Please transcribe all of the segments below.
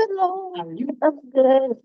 Hello. How are you? I'm good.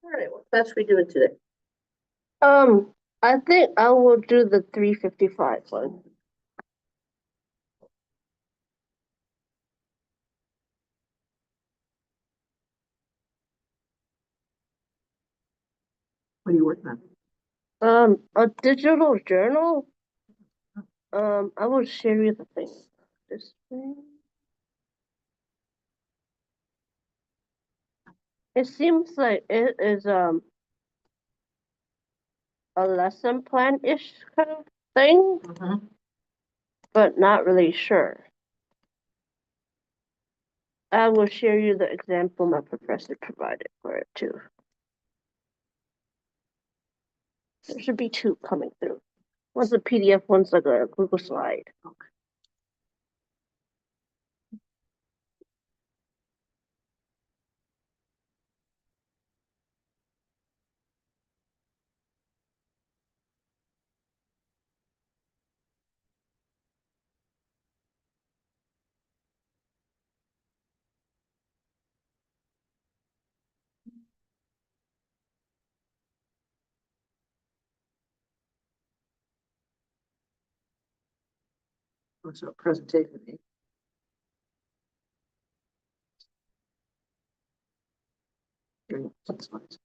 All right, what class we doing today? I think I will do the 355 one. What are you working on? A digital journal. I will share you the thing. This thing. It seems like it is a lesson plan-ish kind of thing, but not really sure. I will share you the example my professor provided for it too. There should be two coming through. One's a PDF, one's like a Google slide. Okay. What's a presentation? Great. That's nice.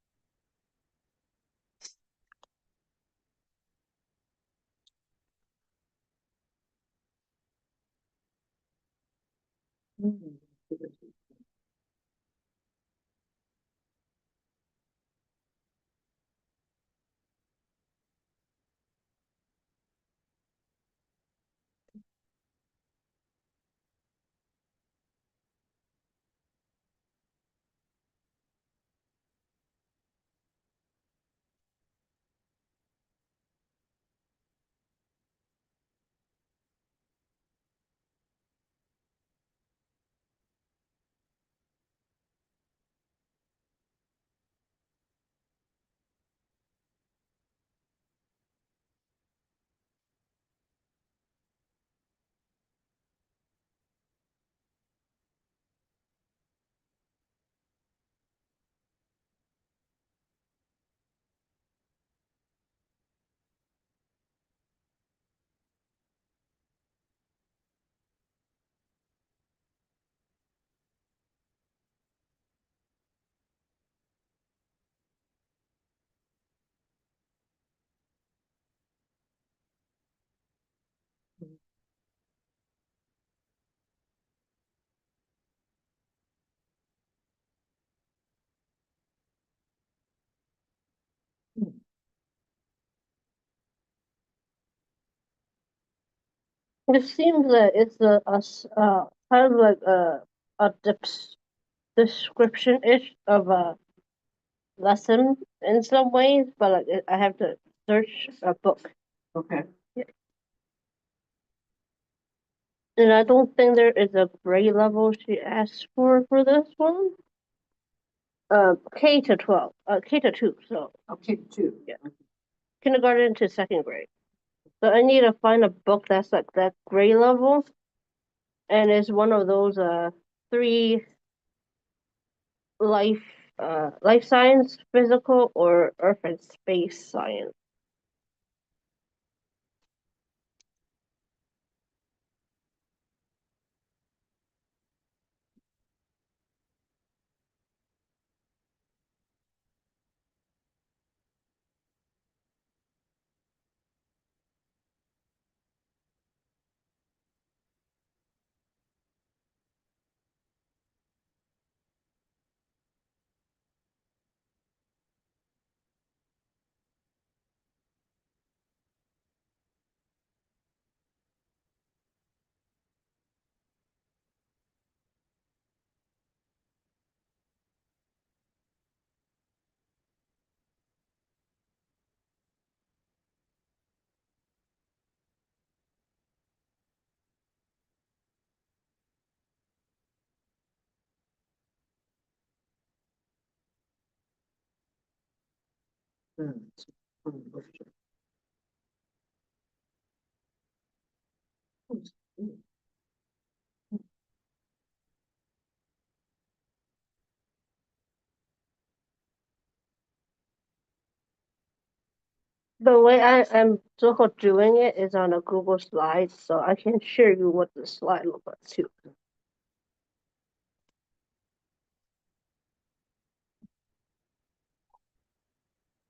It seems that it's kind of like a description-ish of a lesson in some ways, but like I have to search a book. Okay. And I don't think there is a grade level she asked for this one. K to 12, K to 2, so Okay, two. Yeah. kindergarten to second grade. So I need to find a book that's like that grade level, and it's one of those three life life science, physical, or earth and space science. The way I'm sort of doing it is on a Google Slide, so I can share you what the slide looks like too.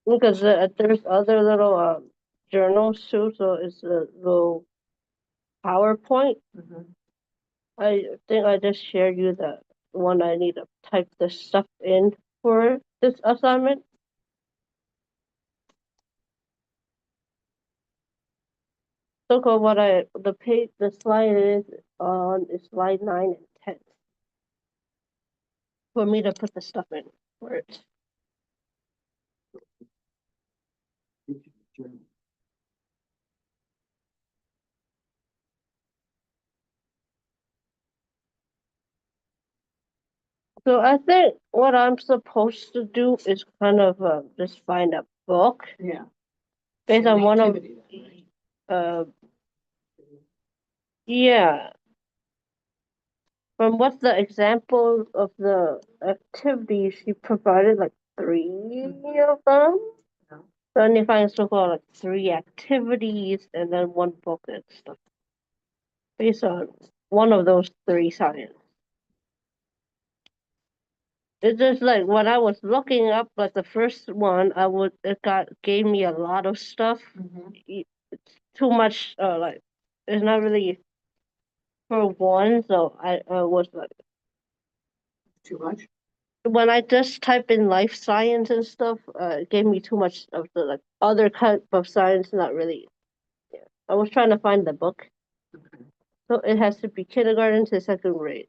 Because there's other little journals too, so it's a little PowerPoint. I think I just shared you the one I need to type this stuff in for this assignment. Look at what the slide is on is slide 9 and 10 for me to put the stuff in for it. So I think what I'm supposed to do is kind of just find a book. Yeah. Based on one of Activity then, right? yeah. From what the example of the activities she provided, like 3 of them. Yeah. Then you find so-called like 3 activities and then 1 book and stuff. Based on one of those 3 science. It's just like when I was looking up like the first one, gave me a lot of stuff. It's too much like it's not really for one, so I was like Too much? when I just type in life science and stuff, it gave me too much of the like other type of science, not really. Yeah. I was trying to find the book. Okay. So it has to be kindergarten to 2nd grade.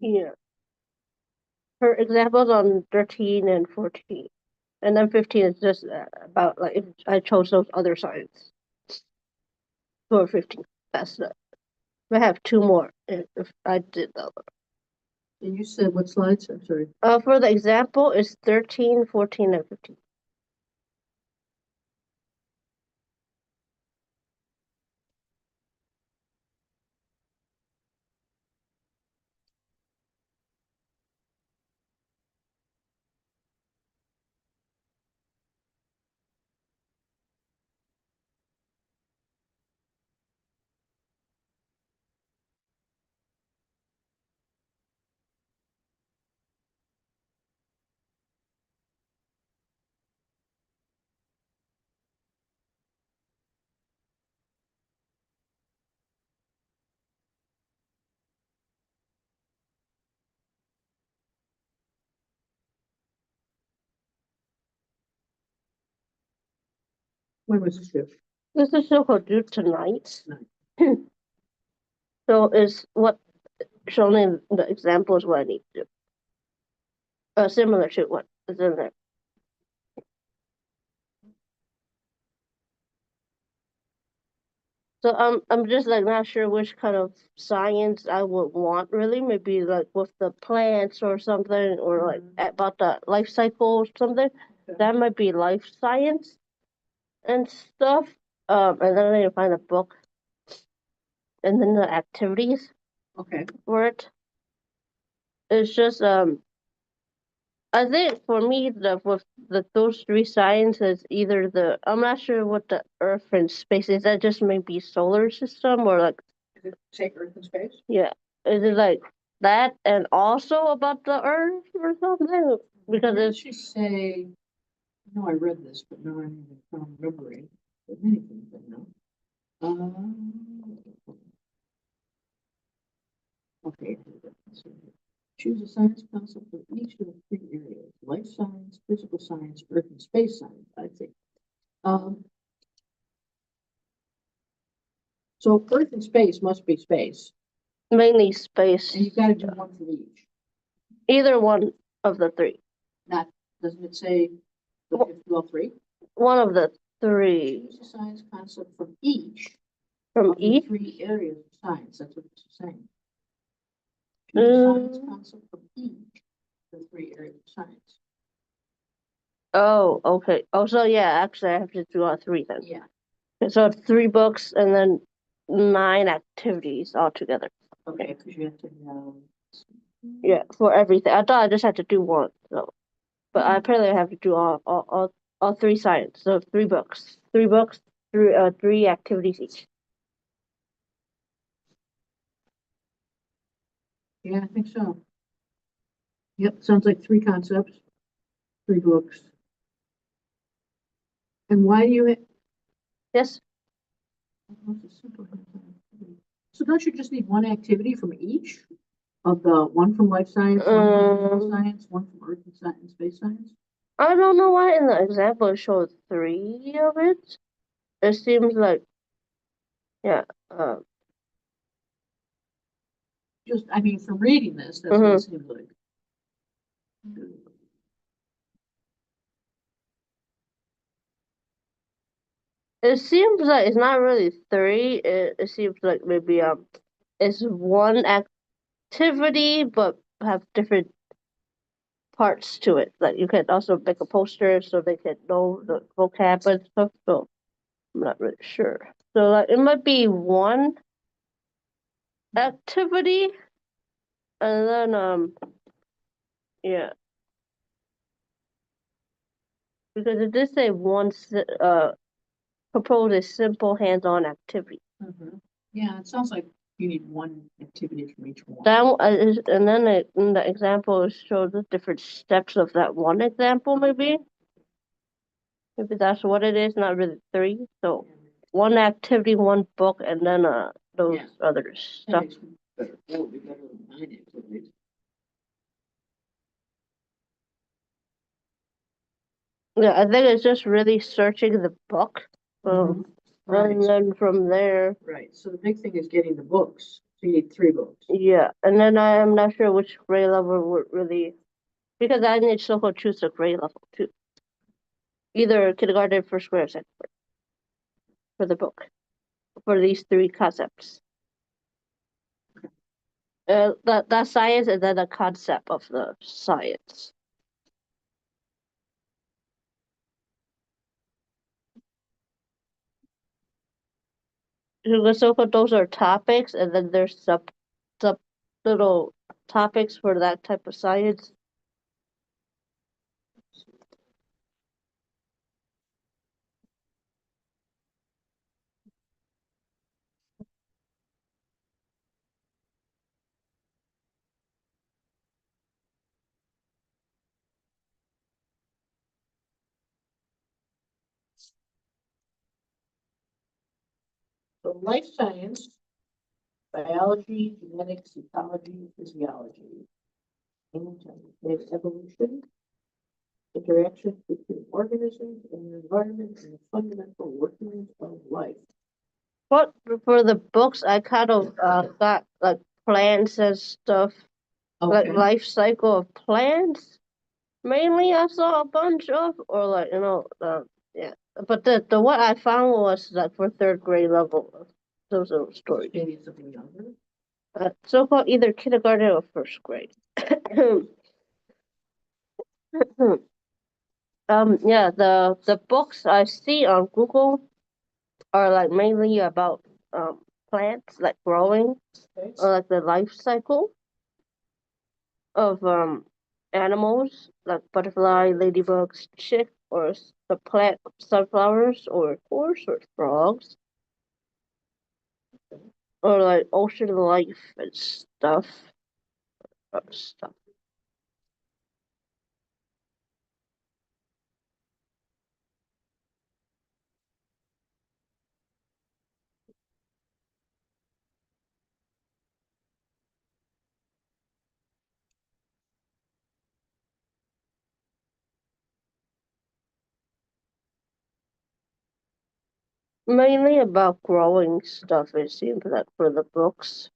Yeah. Her examples on 13 and 14. And then 15 is just about like if I chose those other science. For 15. That's the I have 2 more if I did that. And you said what slides? I'm sorry. For the example, it's 13, 14, and 15. When was the shift? This is so due tonight. Tonight. So is what shown in the example is what I need to do. Similar to what is in there. So I'm just like not sure which kind of science I would want really. Maybe like with the plants or something, or like about the life cycle or something. That might be life science and stuff. And then I need to find a book. And then the activities Okay. for it. It's just I think for me with those 3 sciences, either I'm not sure what the Earth and space is. That just maybe solar system or like Is it say Earth and space? yeah, is it like that and also about the Earth or something? Because Where did it's she say? No, I read this, but now I'm even remembering. But many things I know. Okay. Choose a science concept for each of the 3 areas: life science, physical science, earth and space science. I think. So earth and space must be space, mainly space. and you've got to do one for each. Either one of the 3. Not doesn't it say you have to do all 3? One of the 3 Choose a science concept from each from of the each. 3 areas of science. That's what it's saying. Choose a science concept from each of the 3 areas of science. Oh, okay. Oh, so yeah, actually, I have to do all 3 then. Yeah. So it's 3 books and then 9 activities altogether. Okay, because you have to have. Yeah, for everything. I thought I just had to do 1. So, but I apparently have to do all 3 science. So 3 books, 3 books, 3 activities each. Yeah, I think so. Yep, sounds like 3 concepts, 3 books. And why do you? Yes. So don't you just need 1 activity from each of the one from life science, 1 from physical science, 1 from earth and science, space science? I don't know why in the example it showed 3 of it. It seems like, yeah. Just, I mean, from reading this, that's what it seems like. It seems like it's not really 3. It seems like maybe it's 1 activity but have different parts to it. Like you can also make a poster so they can know the vocab and stuff. So I'm not really sure. So like it might be 1 activity and then yeah, because it did say propose a simple hands-on activity. Yeah, it sounds like you need 1 activity from each one. That and then in the example it shows the different steps of that 1 example maybe. Maybe that's what it is, not really 3. So 1 activity, 1 book, and then those other stuff. That would be better than 9 activities. Yeah, I think it's just really searching the book. Right. And then from there. Right, so the big thing is getting the books. So you need 3 books. Yeah, and then I am not sure which grade level would really, because I need to choose a grade level too. Either kindergarten, first grade, or second grade for the book, for these 3 concepts. That science and then the concept of the science. So those are topics, and then there's sub little topics for that type of science. So life science, biology, genetics, ecology, physiology, and evolution, interactions between organisms and the environment, and the fundamental workings of life. But for the books, I kind of got like plants and stuff, like life cycle of plants. Mainly, I saw a bunch of, or like yeah. But the what I found was like for 3rd grade level. Those are stories. Maybe something younger. So-called either kindergarten or 1st grade. Yeah, the books I see on Google are like mainly about plants, like growing, or like the life cycle of animals, like butterfly, ladybugs, chick, or the plant sunflowers, or horse, or frogs, or like ocean life and stuff. Mainly about growing stuff, it seems like for the books,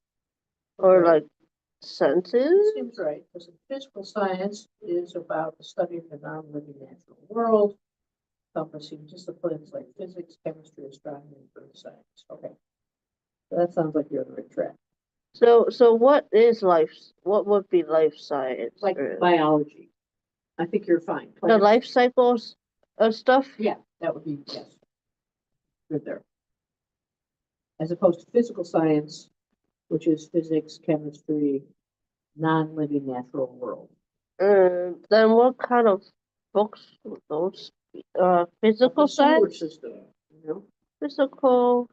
or like senses. Seems right, because physical science is about the study of the non-living natural world. encompassing disciplines like physics, chemistry, astronomy, and earth science. Okay. So that sounds like you're on the right track. So what is life? What would be life science? Like or biology. I think you're fine. the Plants- life cycles of stuff? Yeah, that would be, yes. Good there. As opposed to physical science, which is physics, chemistry, non-living natural world. Then what kind of books would those be? Physical The solar science? system, Physical.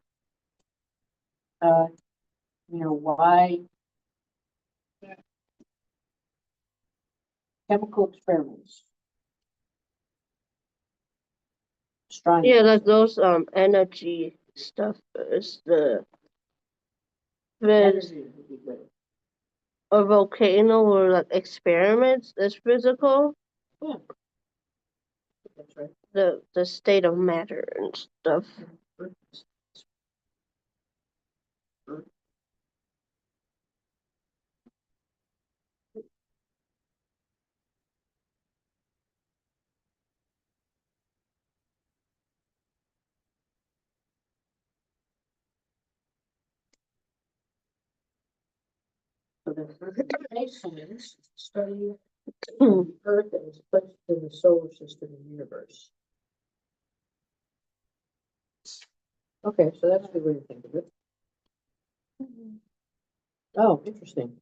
uh, why chemical experiments. Astronomy. Yeah, like those energy stuff is the Energy would be good. a volcano or like experiments is physical. Yeah. That's right. The state of matter and stuff. So the space science study of the Earth and its place in the solar system and universe. Okay, so that's a good way to think of it. Oh, interesting.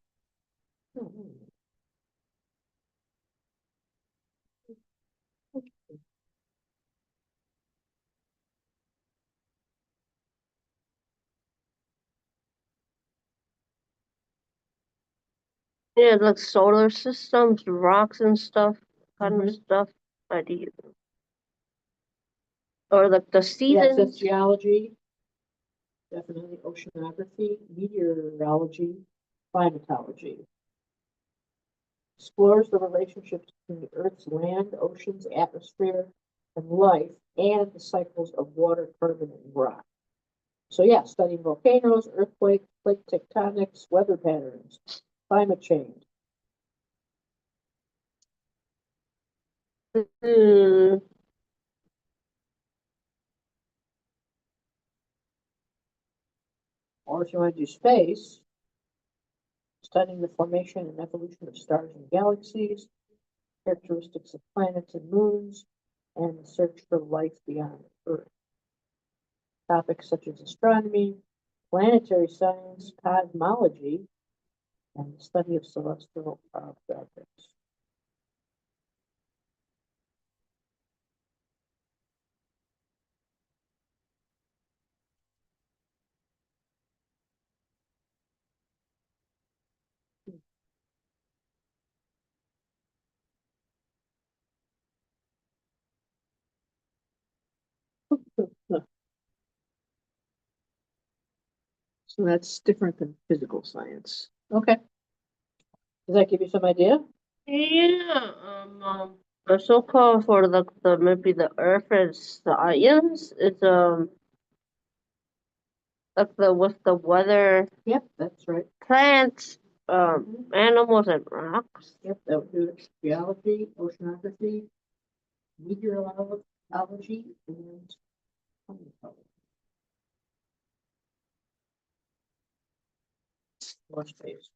Yeah, like solar systems, rocks and stuff, kind of Mhm. stuff. Idea. Or like the Yeah, it says seasons. geology, definitely oceanography, meteorology, climatology. Explores the relationships between the Earth's land, oceans, atmosphere, and life, and the cycles of water, carbon, and rock. So yeah, studying volcanoes, earthquakes, plate tectonics, weather patterns, climate change. Hmm. Or if you want to do space, studying the formation and evolution of stars and galaxies, characteristics of planets and moons, and the search for life beyond Earth. Topics such as astronomy, planetary science, cosmology, and the study of celestial objects. So that's different than physical science. Okay. Does that give you some idea? Yeah. The so-called for the maybe the Earth and science is like the with the weather, Yep, that's right. plants, animals and rocks. Yep, that would do it. Geology, oceanography, meteorology, and climatology. More space.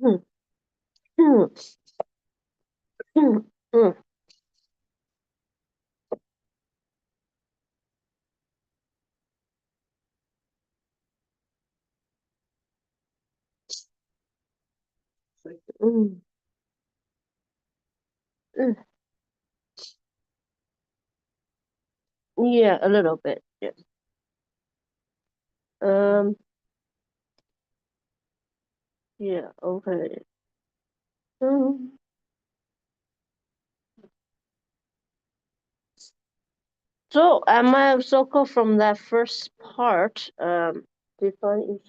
Hmm, hmm, hmm, hmm. Mm, mm. Yeah, a little bit. Yes. Um. Yeah. Okay. Um, so am I so from that first part? Define.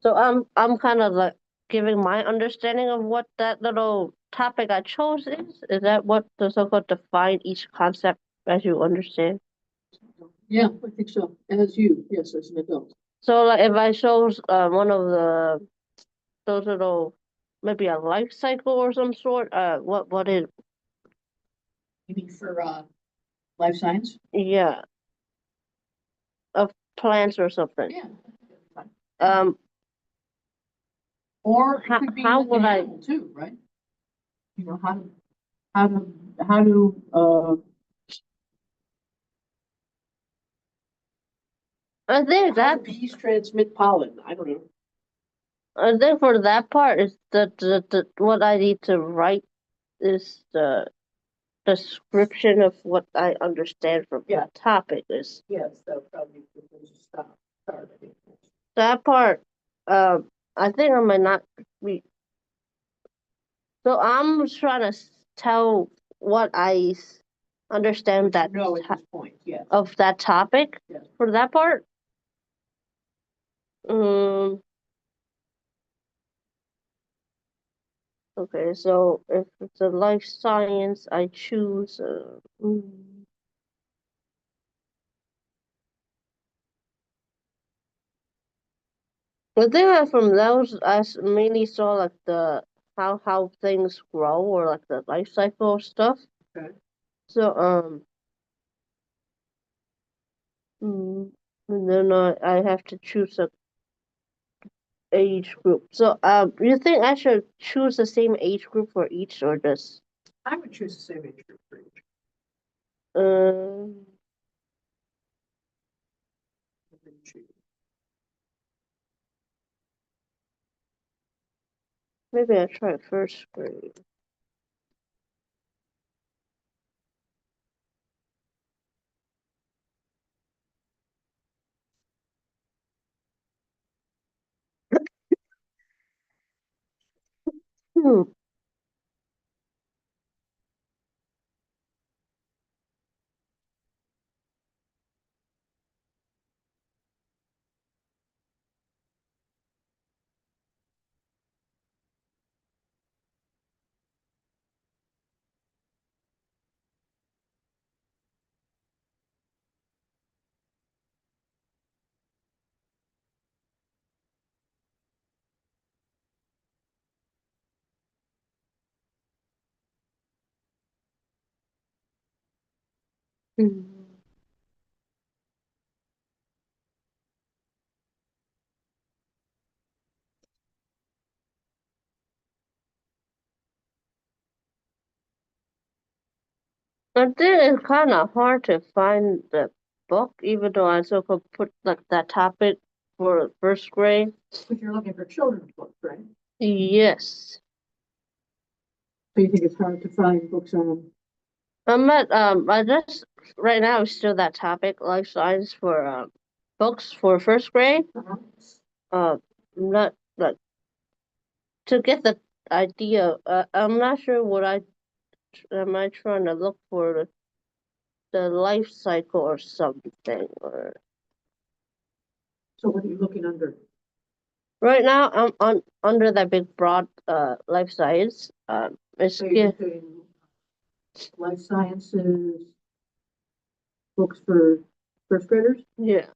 So I'm kind of like giving my understanding of what that little topic I chose is? Is that what the so-called define each concept as you understand? Yeah, I think so. Yes, as an adult. So like if I chose one of those little maybe a life cycle or some sort, what is You mean for life science? yeah, of plants or something. Yeah. Um Or it how, could be how like would an I animal too, right? You know, how to I think how do that bees transmit pollen? I don't know. I think for that part is the what I need to write is the description of what I understand from Yeah. that topic is Yes, that'll probably be a good start, I think. that part. I think I might not be. So I'm trying to tell what understand that No, at this point, yes. of that topic Yes. for that part. Um. Okay, so if it's a life science, I choose. The thing that from those, mainly saw like the how things grow or like the life cycle stuff. Okay. So mm, and then I have to choose a age group. So you think I should choose the same age group for each or just I would choose the same age group for each. um maybe I try first grade. Hmm. Hmm. I think it's kind of hard to find the book, even though I still could put like that topic for first grade. If you're looking for children's books, right? Yes. So you think it's hard to find books on? I just right now it's still that topic, life science for books for first grade. Uh-huh. Not like to get the idea. I'm not sure what I am I trying to look for the life cycle or something. Or So what are you looking under? right now I'm on under that big broad life science. It's So you're doing life sciences books for first graders? yeah.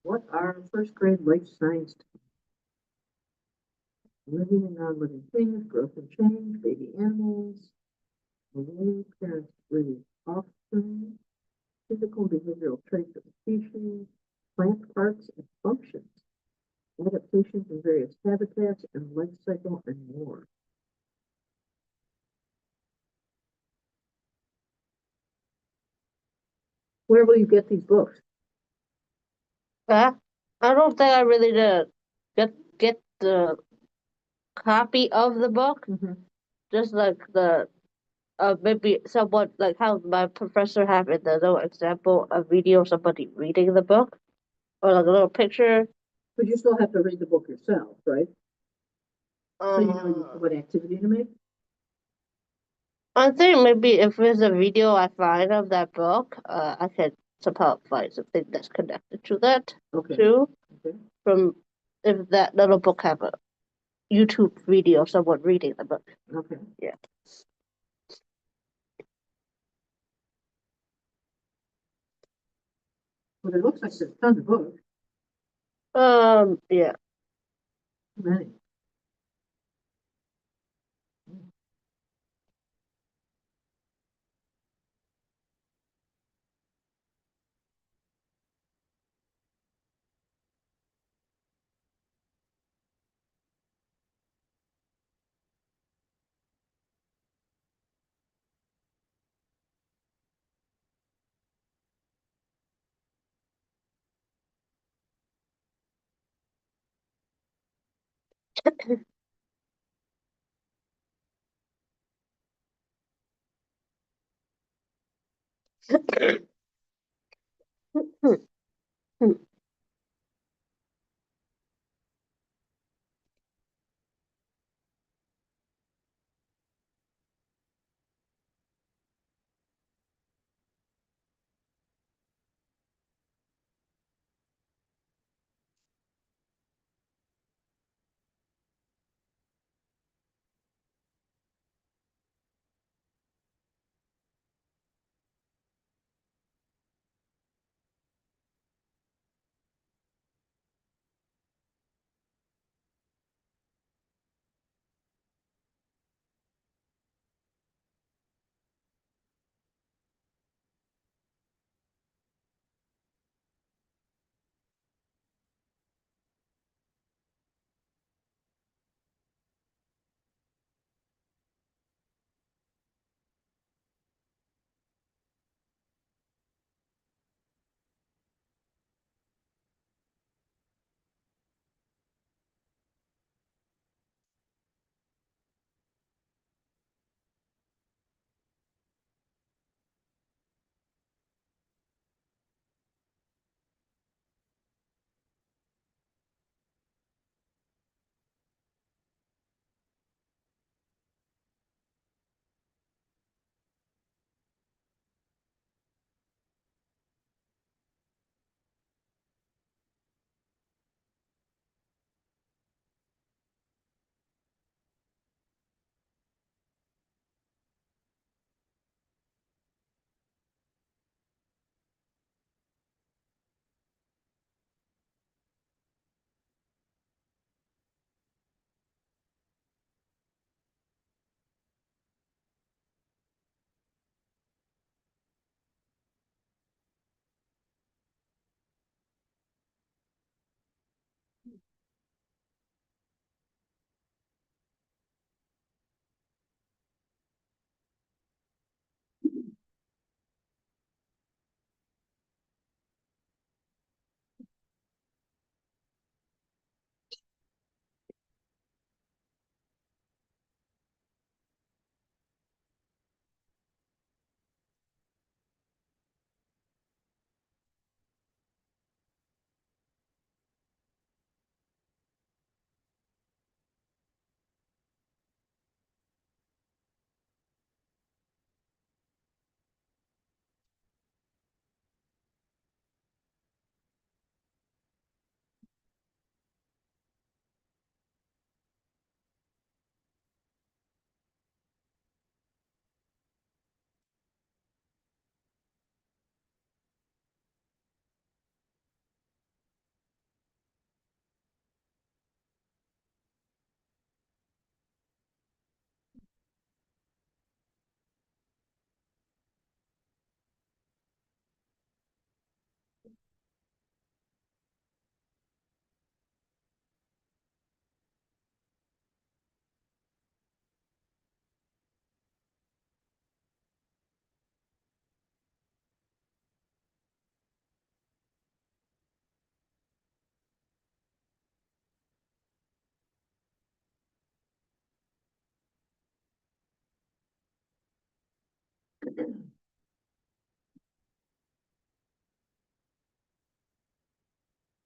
What are first grade life science? Living and non-living things, growth and change, baby animals, the way parents raise offspring, physical and behavioral traits of the species, plant parts and functions, adaptations in various habitats and life cycle and more. Where will you get these books? Uh, I don't think I really did get the copy of the book. Mm-hmm. Just like the maybe someone like how my professor have in the little example a video of somebody reading the book or like a little picture. But you still have to read the book yourself, right? So you know Uh, what activity to make? I think maybe if there's a video I find of that book, I can somehow find something that's connected to that Okay, too. okay. From if that little book have a YouTube video of someone reading the book. Okay. Yeah. Well, it looks like there's tons of books. Yeah. Many.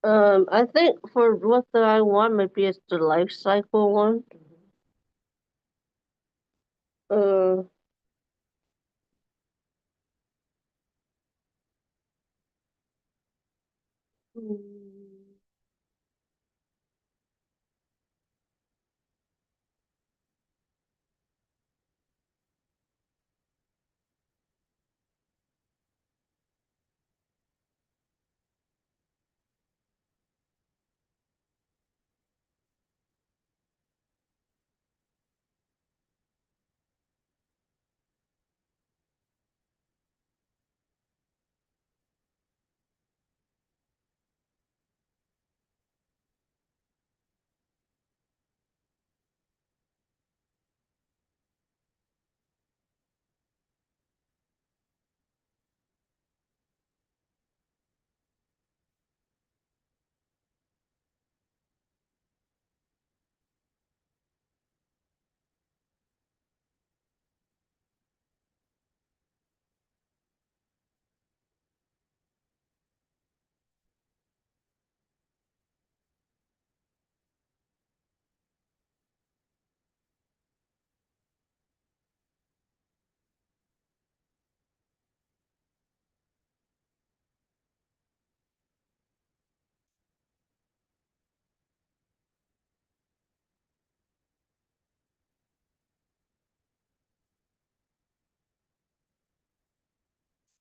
I think for what I want, maybe it's the life cycle one. Uh, mm,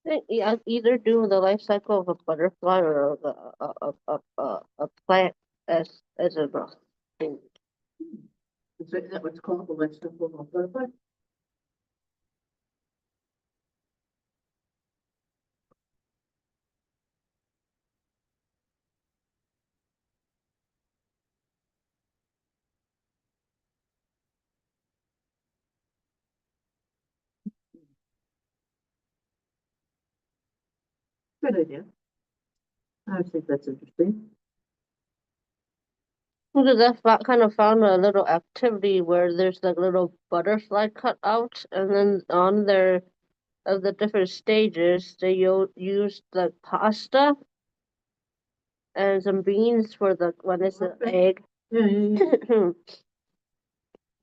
think yeah, either do the life cycle of a butterfly or a plant as a thing. Is that what's called the life cycle of a butterfly? Good idea. I think that's interesting. Because kind of found a little activity where there's like little butterfly cut out, and then on there of the different stages, they used like pasta and some beans for the when it's an egg. Yeah, yeah, yeah.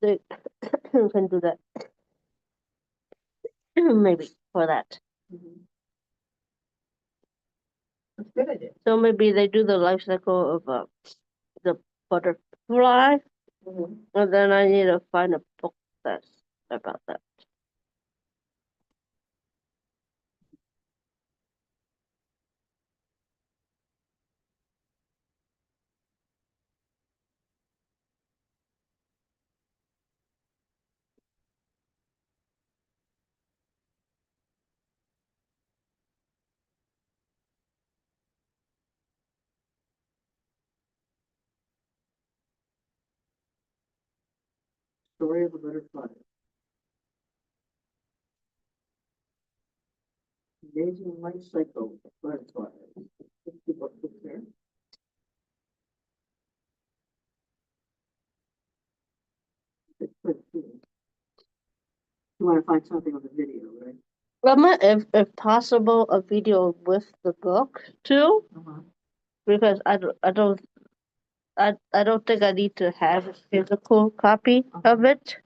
They can do that maybe for that. Mhm. That's a good idea. So maybe they do the life cycle of the butterfly, and then I need to find a book that's about that. Story of a butterfly. Amazing life cycle of butterflies. Let's see what book there. It's pretty cool. You want to find something on the video, right? If possible, a video with the book too, because I don't think I need to have a physical copy of it.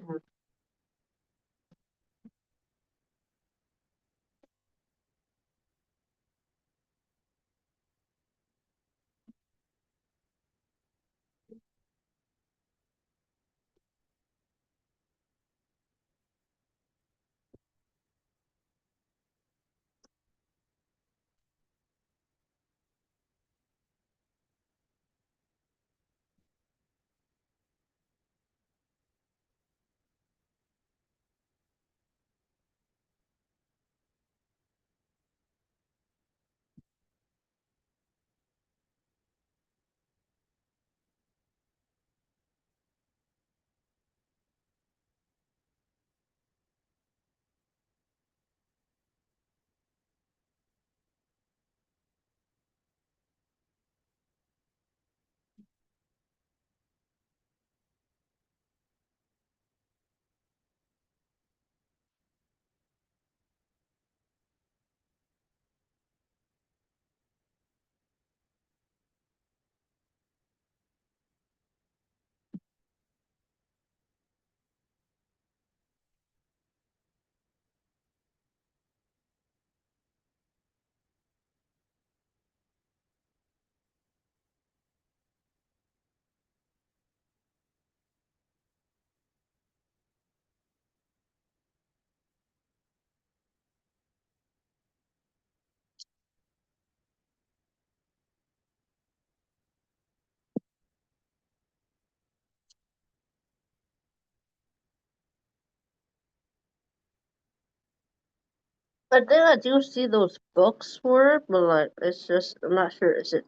I think I do see those books for it, but like it's just I'm not sure is it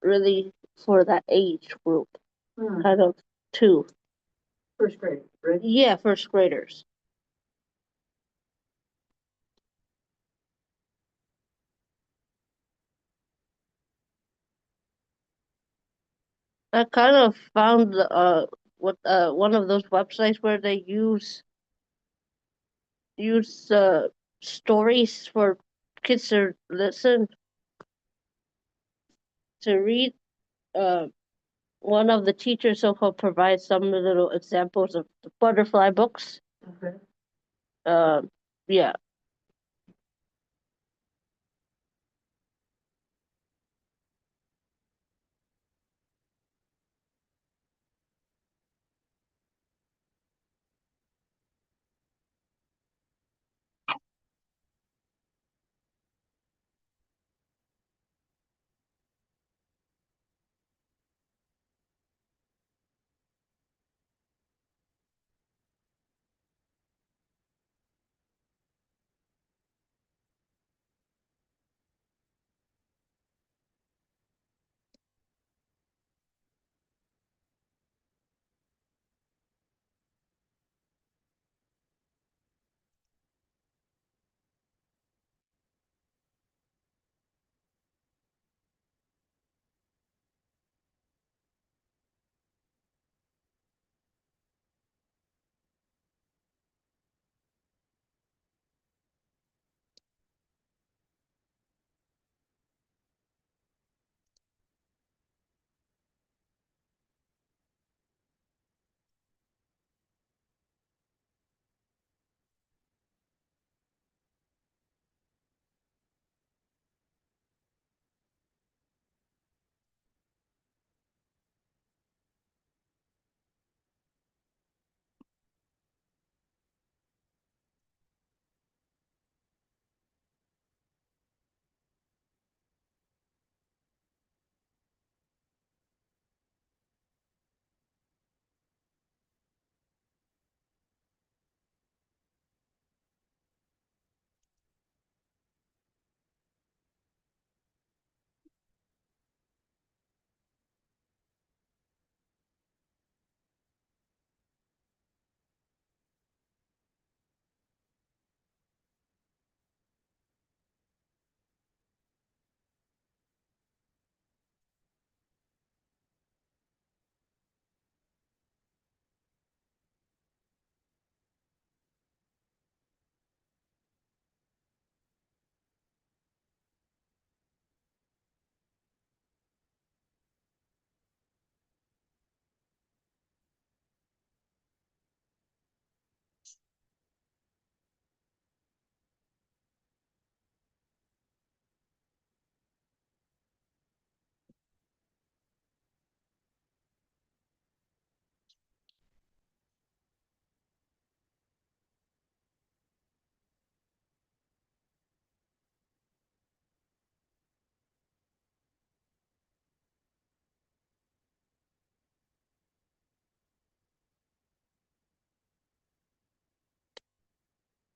really for that age group. Kind of too. First grade, right? Yeah, first graders. I kind of found what one of those websites where they use stories for kids to listen to read. Uh, one of the teachers so far provides some little examples of the butterfly books. Okay. Um, yeah,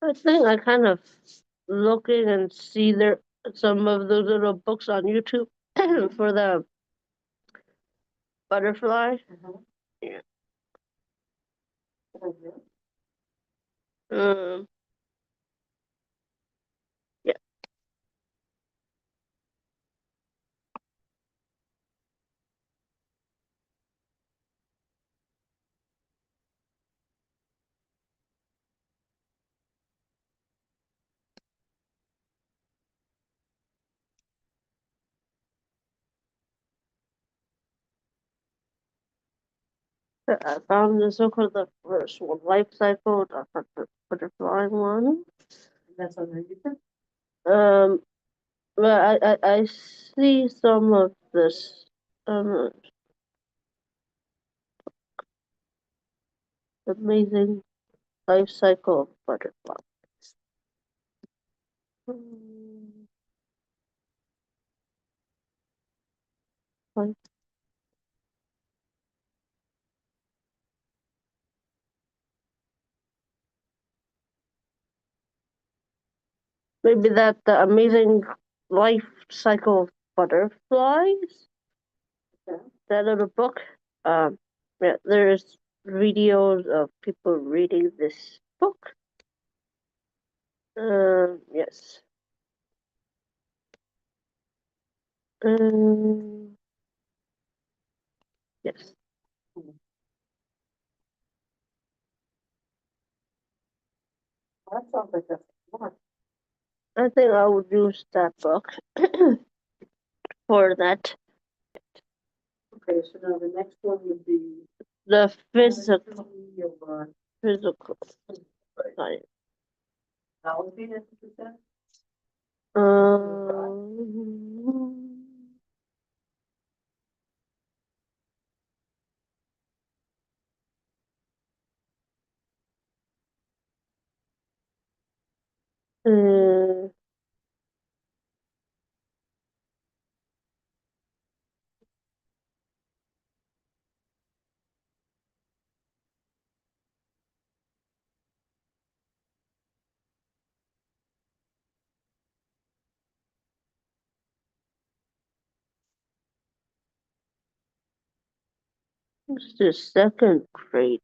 I think I kind of looking and see there some of those little books on YouTube for the butterfly. Yeah. Um, yeah, I found this one for the first one, life cycle, the butterfly one. That's on the YouTube? Um, but I see some of this amazing life cycle of butterfly. Hmm, like, Maybe that the amazing life cycle of butterflies. Okay. That little book. Yeah, there's videos of people reading this book. Yes. Um, yes. That sounds like that's smart. I think I would use that book for that. Okay, so now the next one would be The physical anatomy of, physical science. biology, that's what you said? Um, uh, what's the second grade?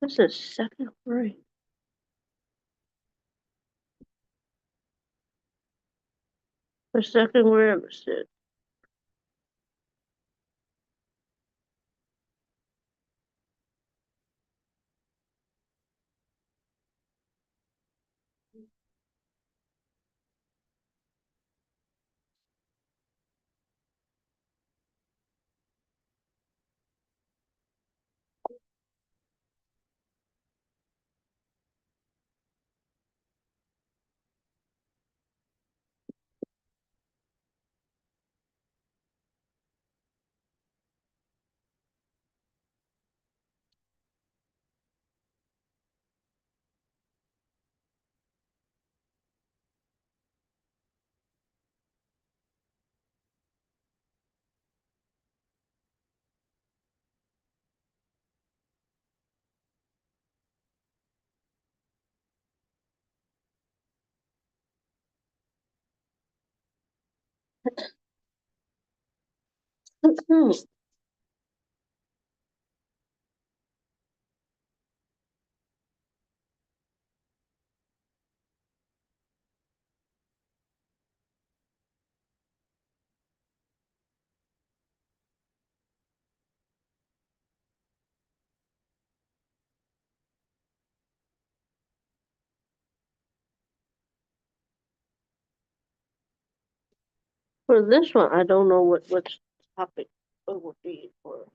What's the second grade? The second grade was it? For this one, I don't know which topic it would be for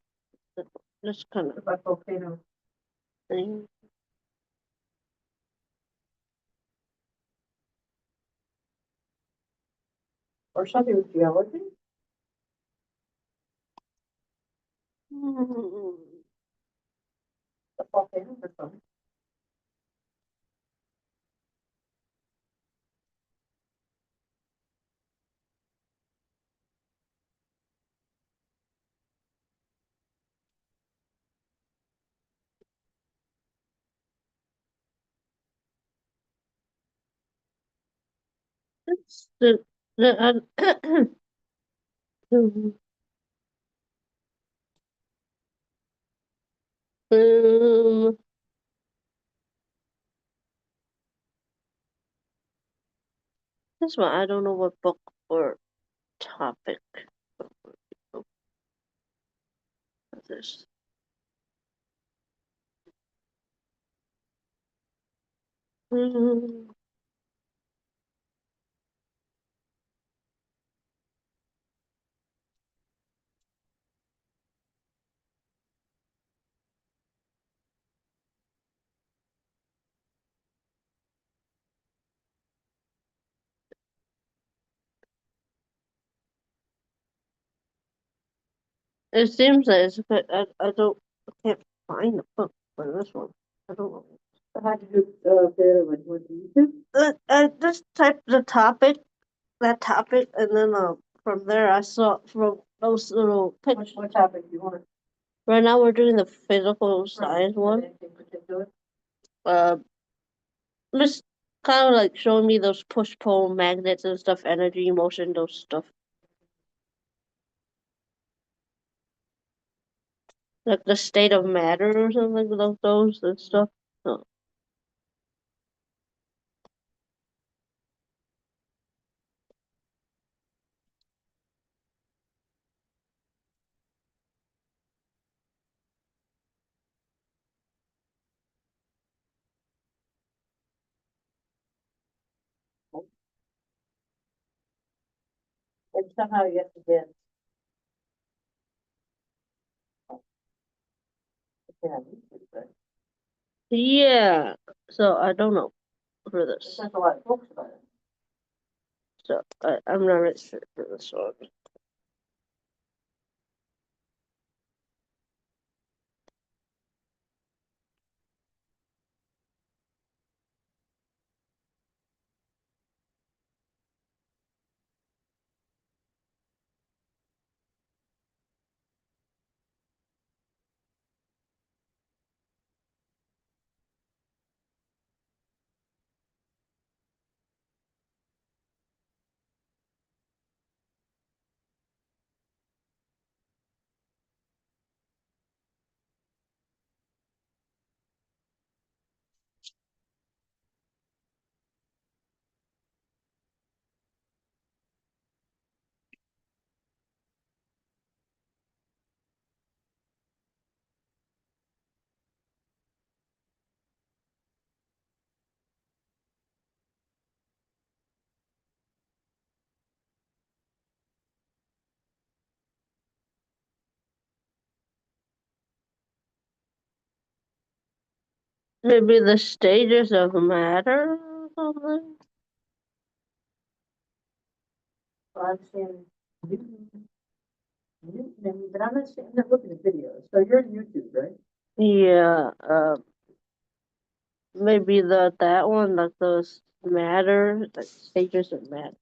this kind of About volcano. thing. Or something with geology? Hmm. The volcanoes are fun. It's the um, this one I don't know what book or topic of this. Um, it seems that it's but I can't find the book for this one. I don't know. So how'd you do, the other one? Went to YouTube? I just typed the topic, that topic, and then from there I saw from those little pictures. What topic do you want? Right now we're doing the physical science one. Anything particular? Uh, just kind of like showing me those push-pull magnets and stuff, energy, motion, those stuff. Like the state of matter or something like those and stuff. So, And somehow you have to get. Yeah, right. yeah. So I don't know for this. There's a lot of books about it. So I'm not really sure for this one. Maybe the stages of matter or something. So I'm seeing Newton, but I'm not looking at videos. So you're on YouTube, right? Yeah. Maybe that one, like those matter, like stages of matter.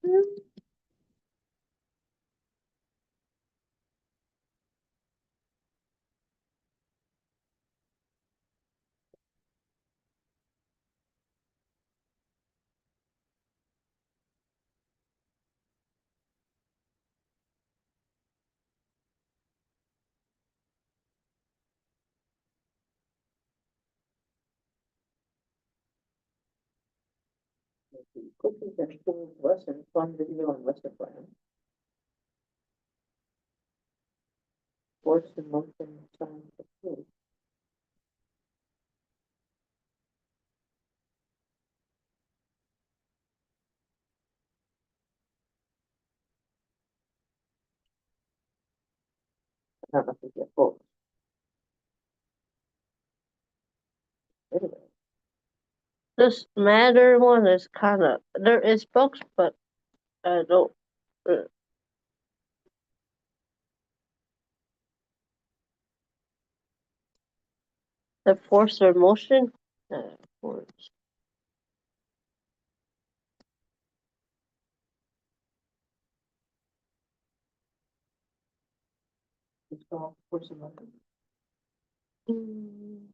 Cookies and schools lesson, fun video on lesson plan. Sports and motion science of food. I don't know if you get books. Anyway, This matter one is kind of there is books, but I don't. Uh, the force or motion. Force. it's called sports and motion. Mm,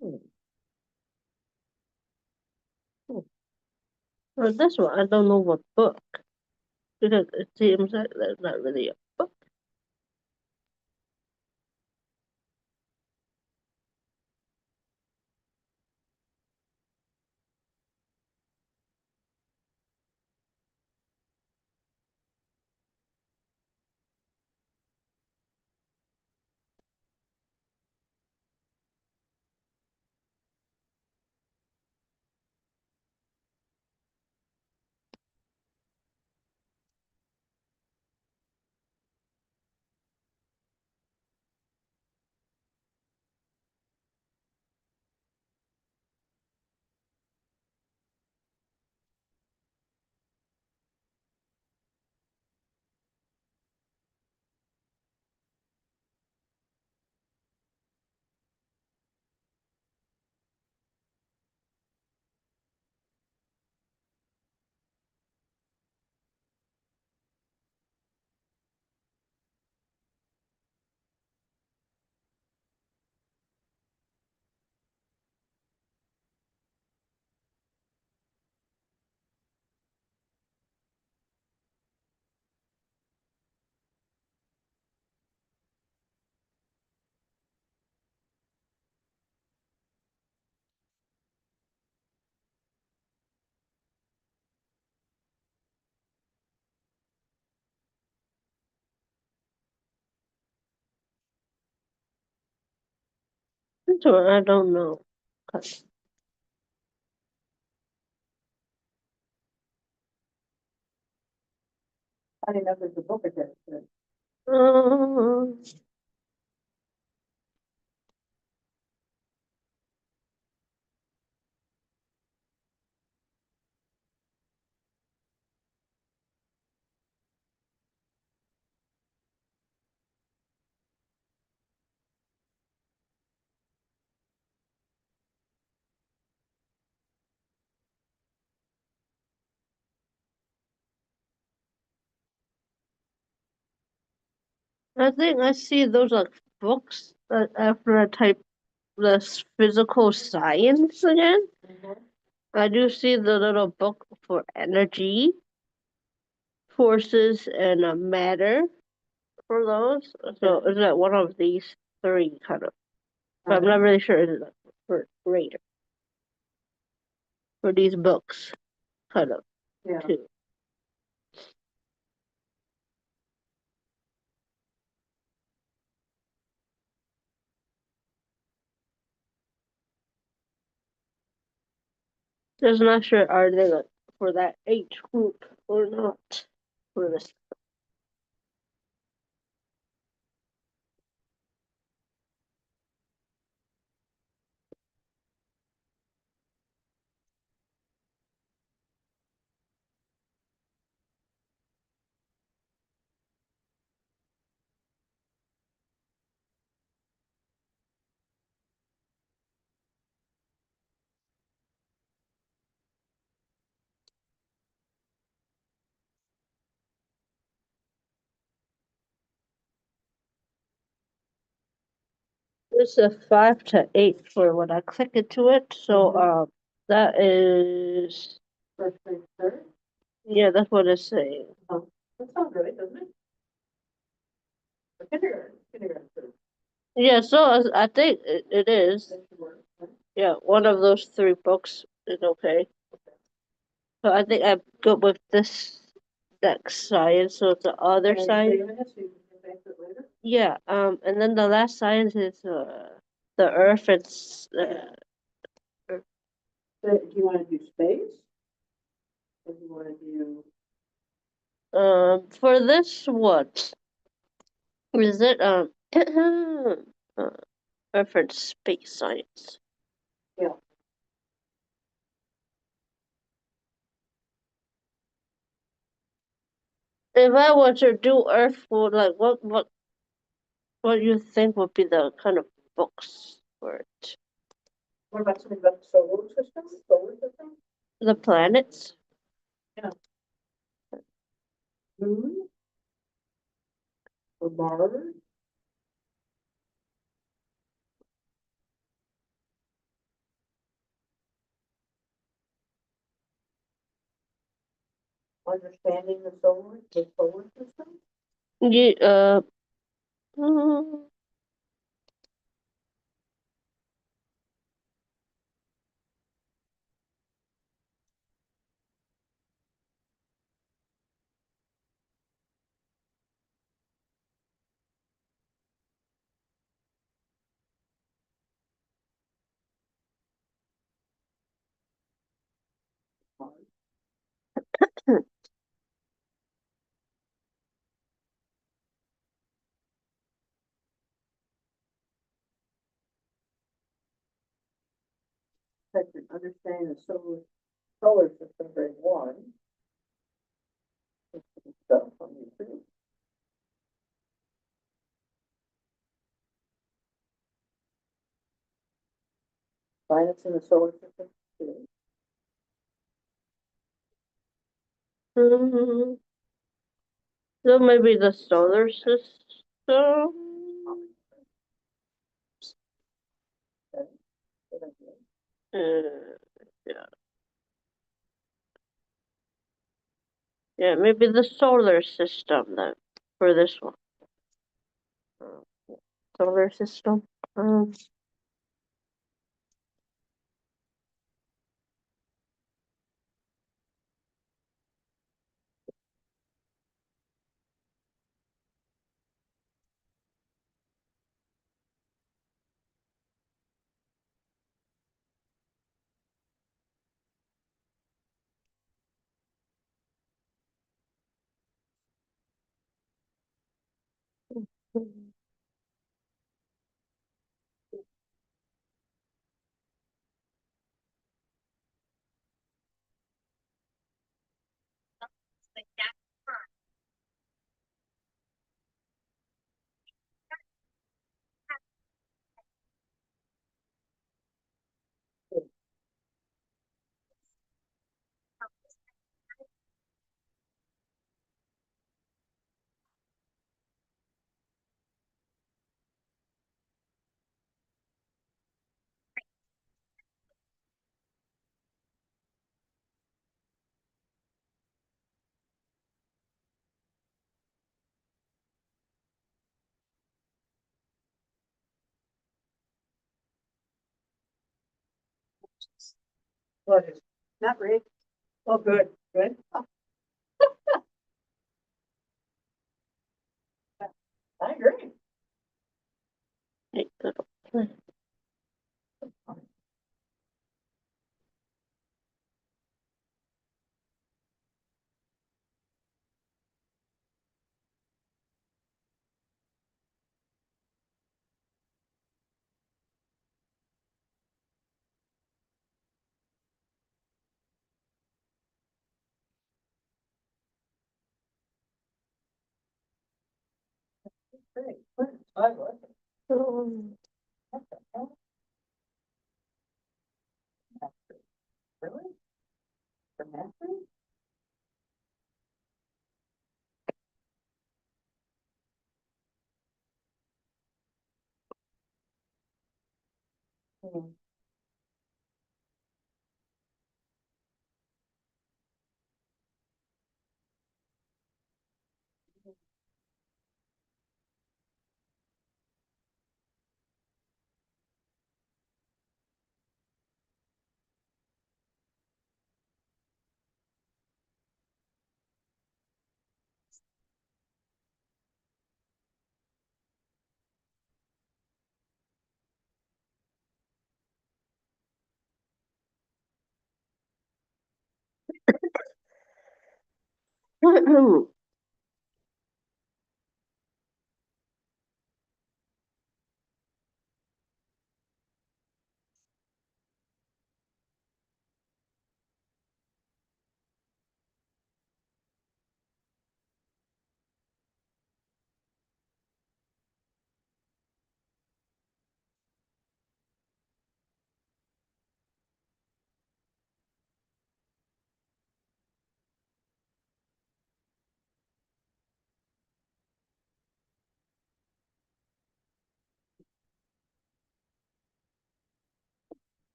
Hmm. Hmm. For this one, I don't know what book because it seems like there's not really a book. science or I don't know. Funny enough, there's a book attached to it. Uh, I think I see those like books that after I type this physical science again. I do see the little book for energy, forces, and matter for those. So is that one of these three kind of? But I'm not really sure. Is it for later for these books kind of Yeah. too? Just not sure are they like for that age group or not for this. It's a 5 to 8 for when I click into it. So that is First grade, third? yeah, that's what it's saying. Oh, that sounds right, doesn't it? For kindergarten, third. Yeah, so I think it is. That should work, right? Yeah, one of those three books is okay. So I think I go with this next science, so it's the other And are you side. saving this, so you can get back to it later? Yeah, and then the last science is the Earth. It's So, do you wanna do space? Or do you wanna do, for this one, is it uh, Earth and space science? yeah, If I were to do Earth, would like what you think would be the kind of books for it? what about something about the solar system, solar system? The planets? Moon? Or Mars? Understanding the solar system? Yeah, mm, Section, understanding the solar system, grade one. Stuff on YouTube. Planets in the solar system, two. mm, so maybe the solar system? Okay, good idea. Yeah. Yeah, maybe the solar system then for this one. Solar system. Um, What is, not really. Oh, good, good. I agree. Right, little plant. Great. I like it. Um, What the hell? Really? For Matthew? Hmm.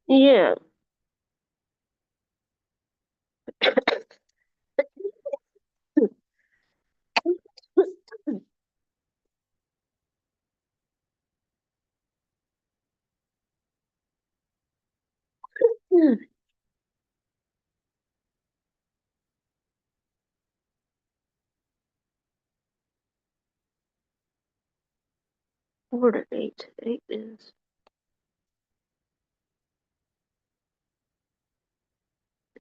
Yeah. Four to eight. Eight is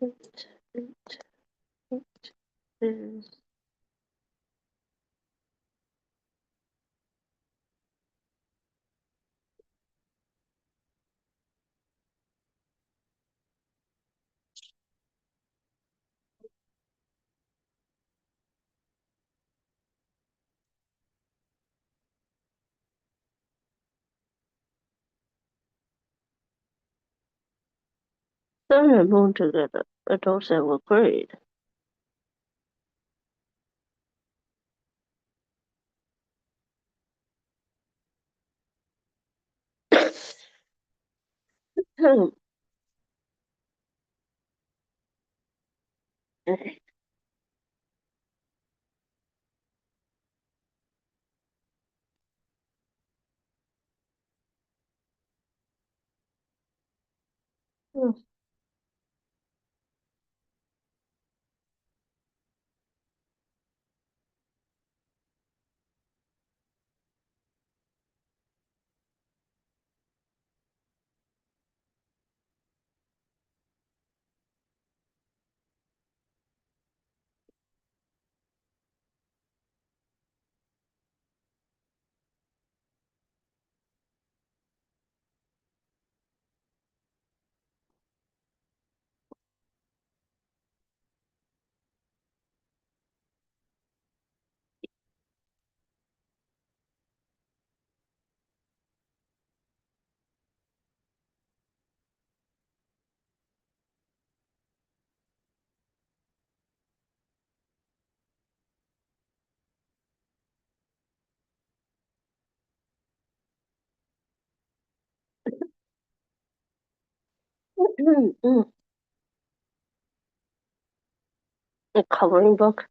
eight. Eight. Eight is sun and moon together. I don't say what grade. Hmm. A coloring book.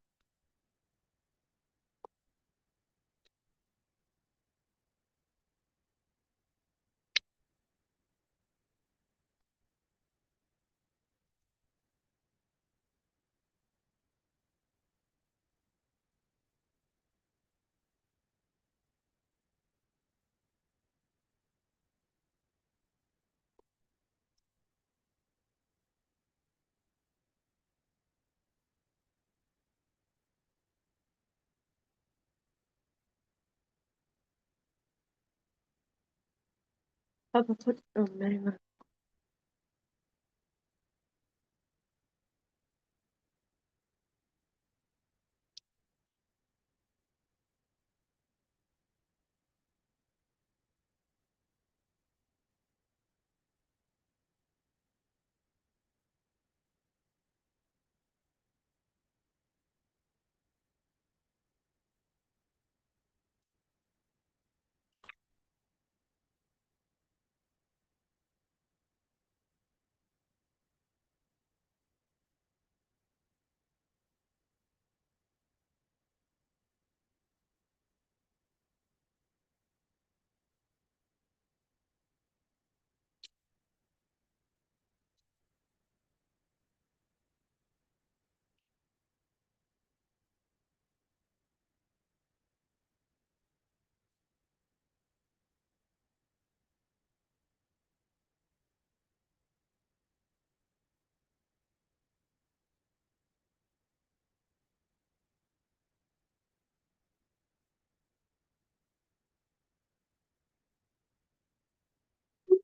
Papa put man.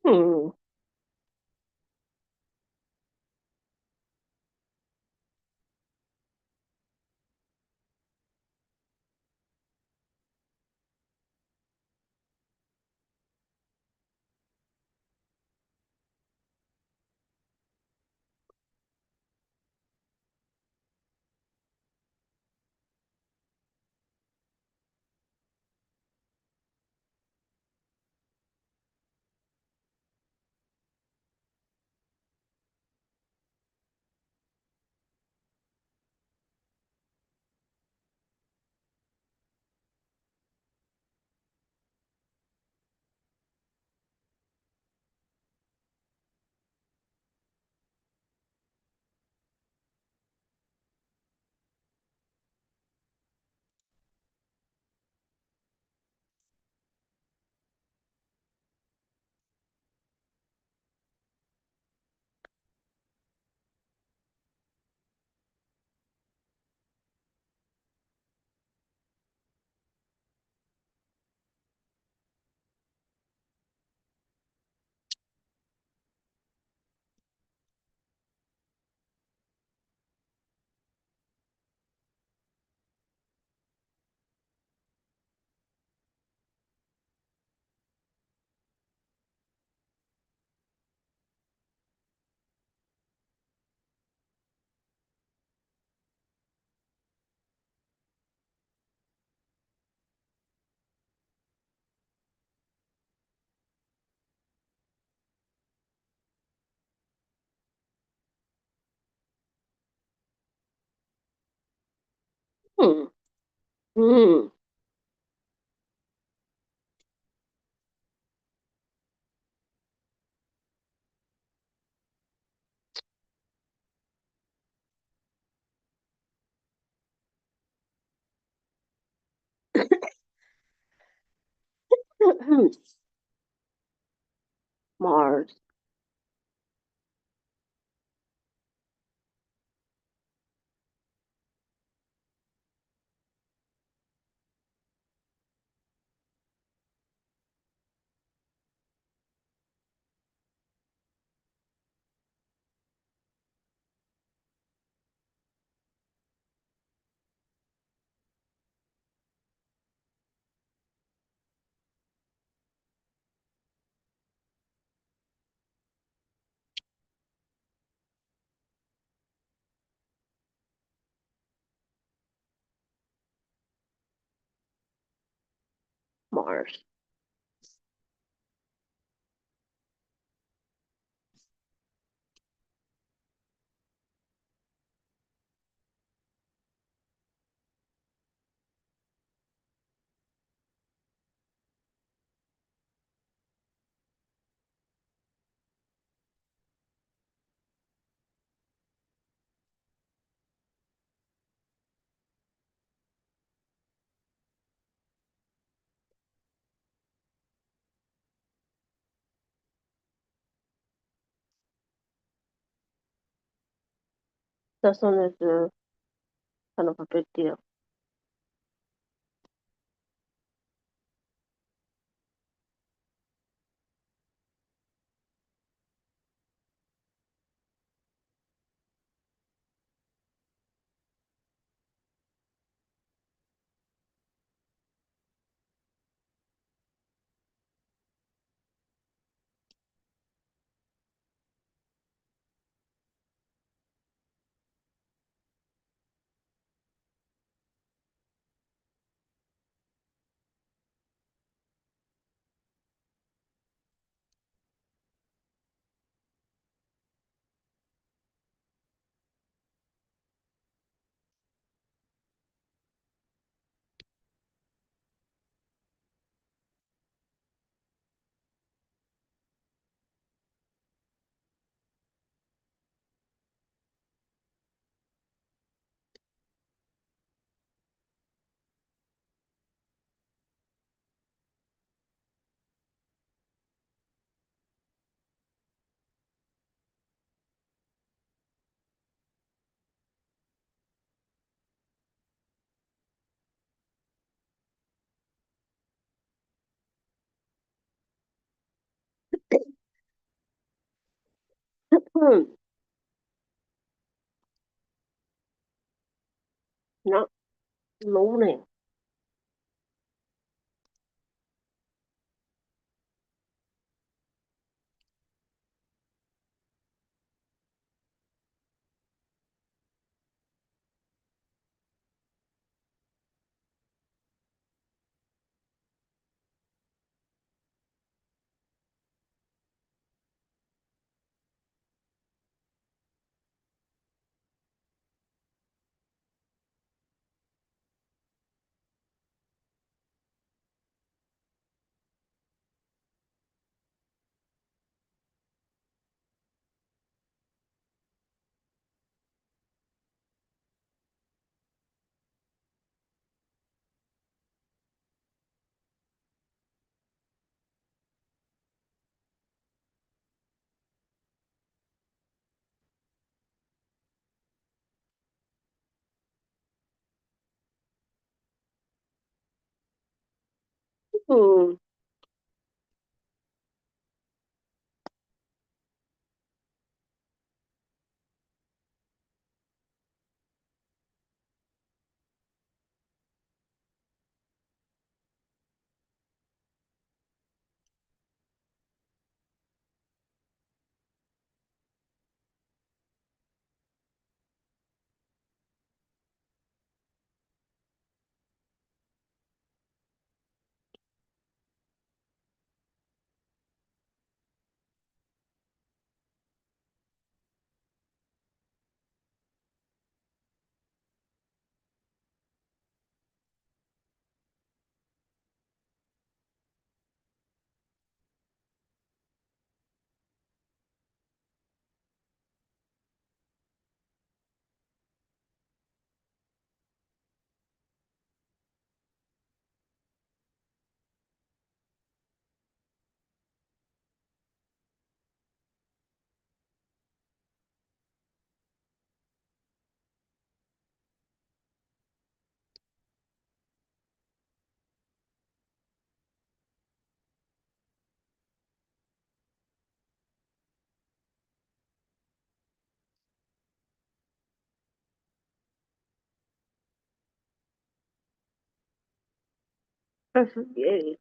Hmm. Hmm. Hmm. Mars. Mars. This one is kind of a big deal. Hmm. Not loading. Hmm. Yay.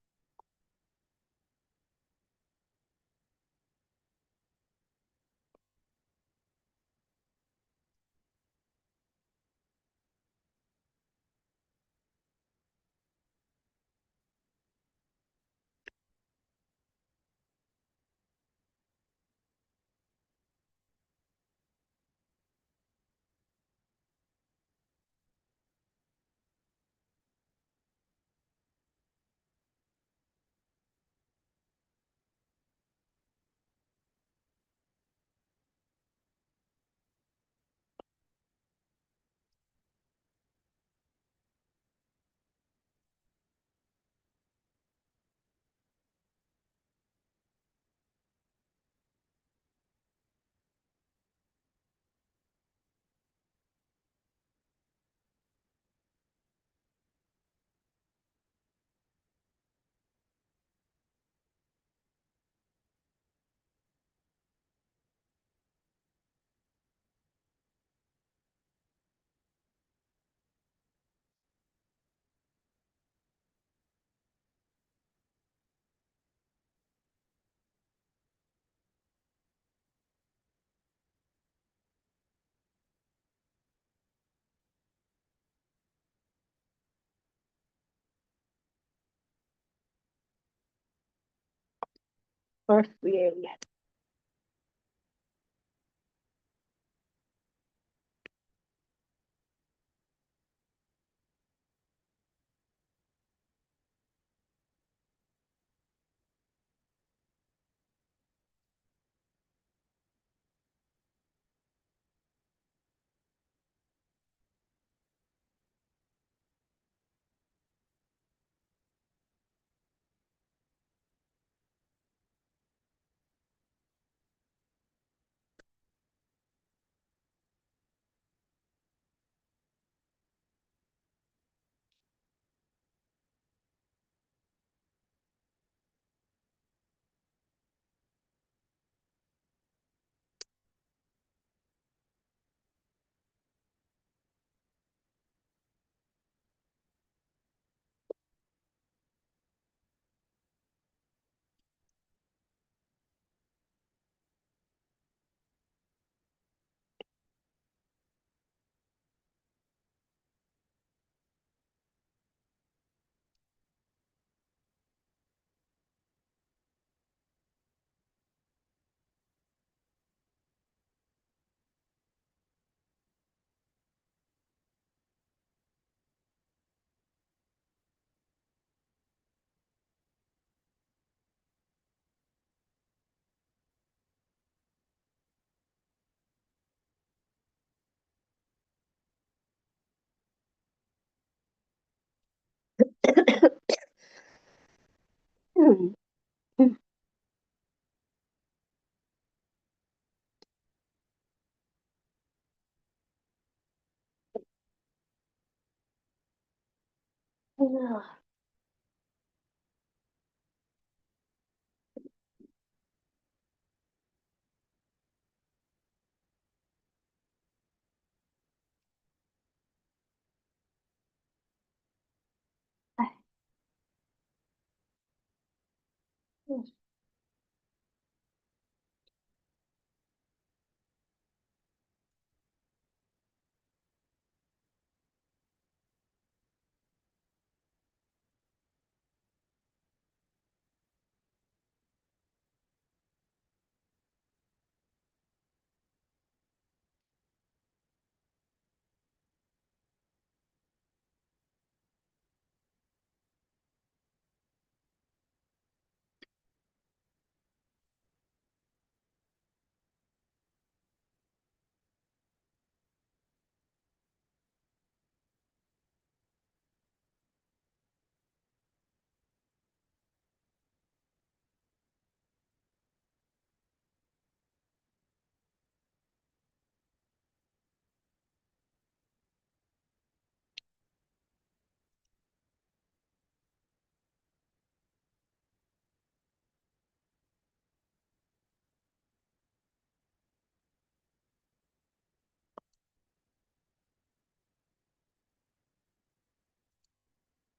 Yay.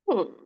Hmm.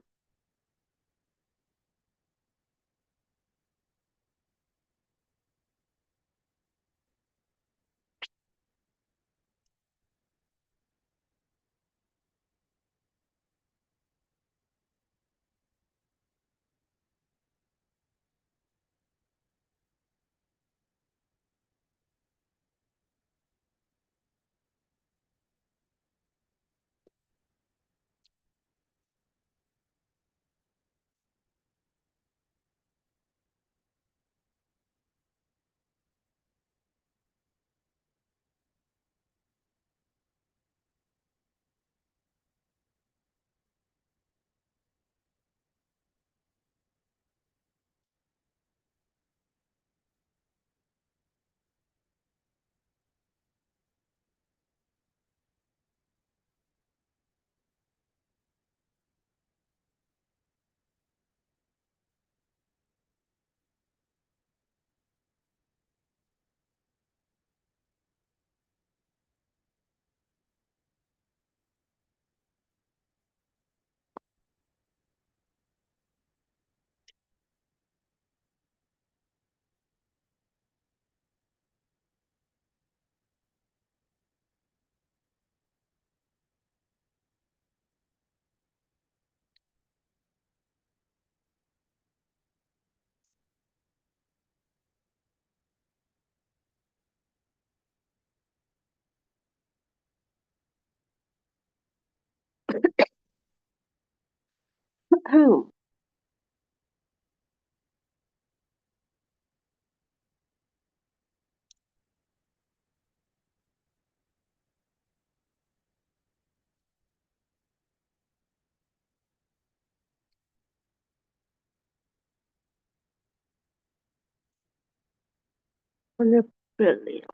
100 billion.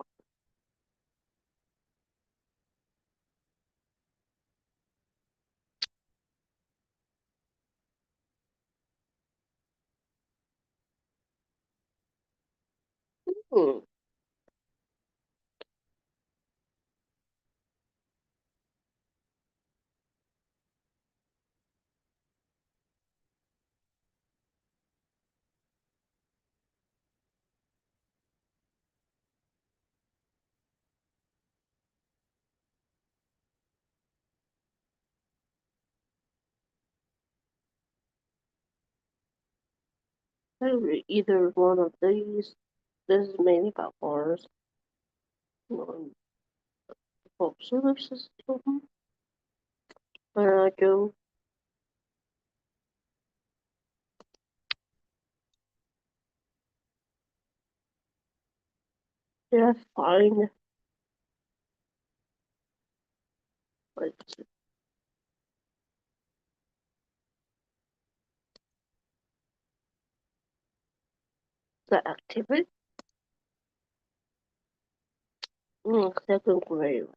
Hmm. Either one of these. This is mainly about Mars. Solar system. Go. Did I find like the activity? Second grade.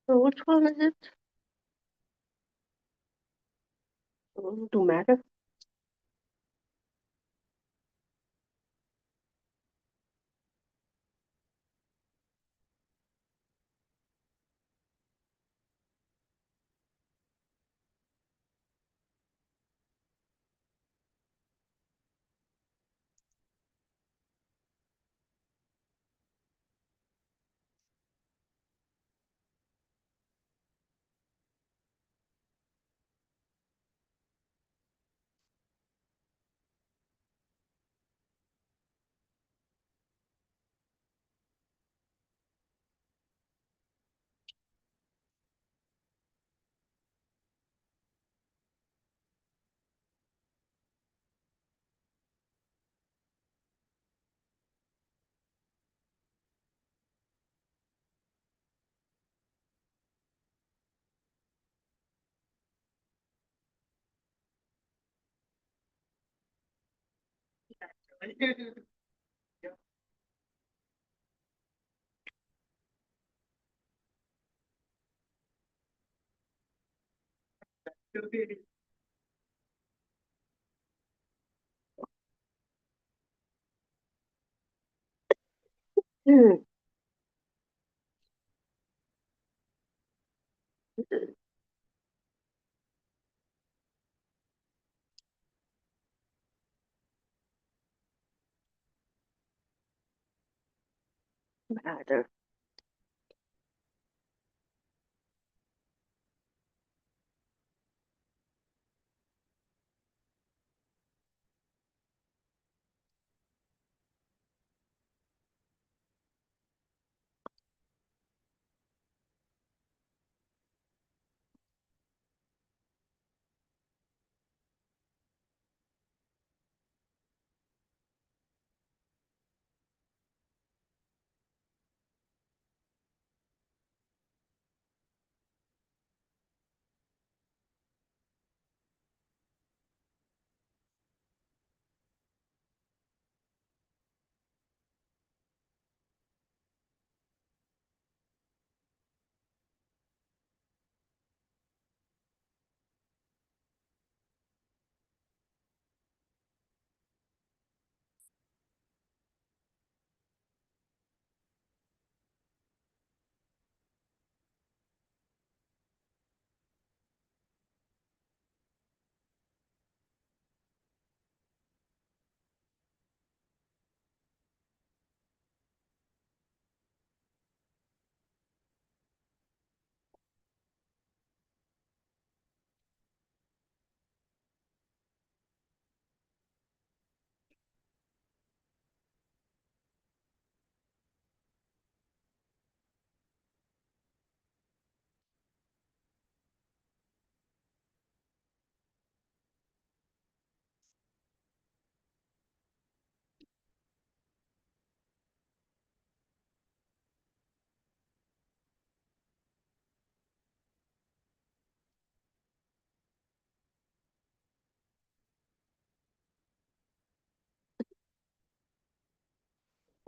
So which one is it? Do matter? Matter.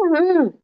Mhm.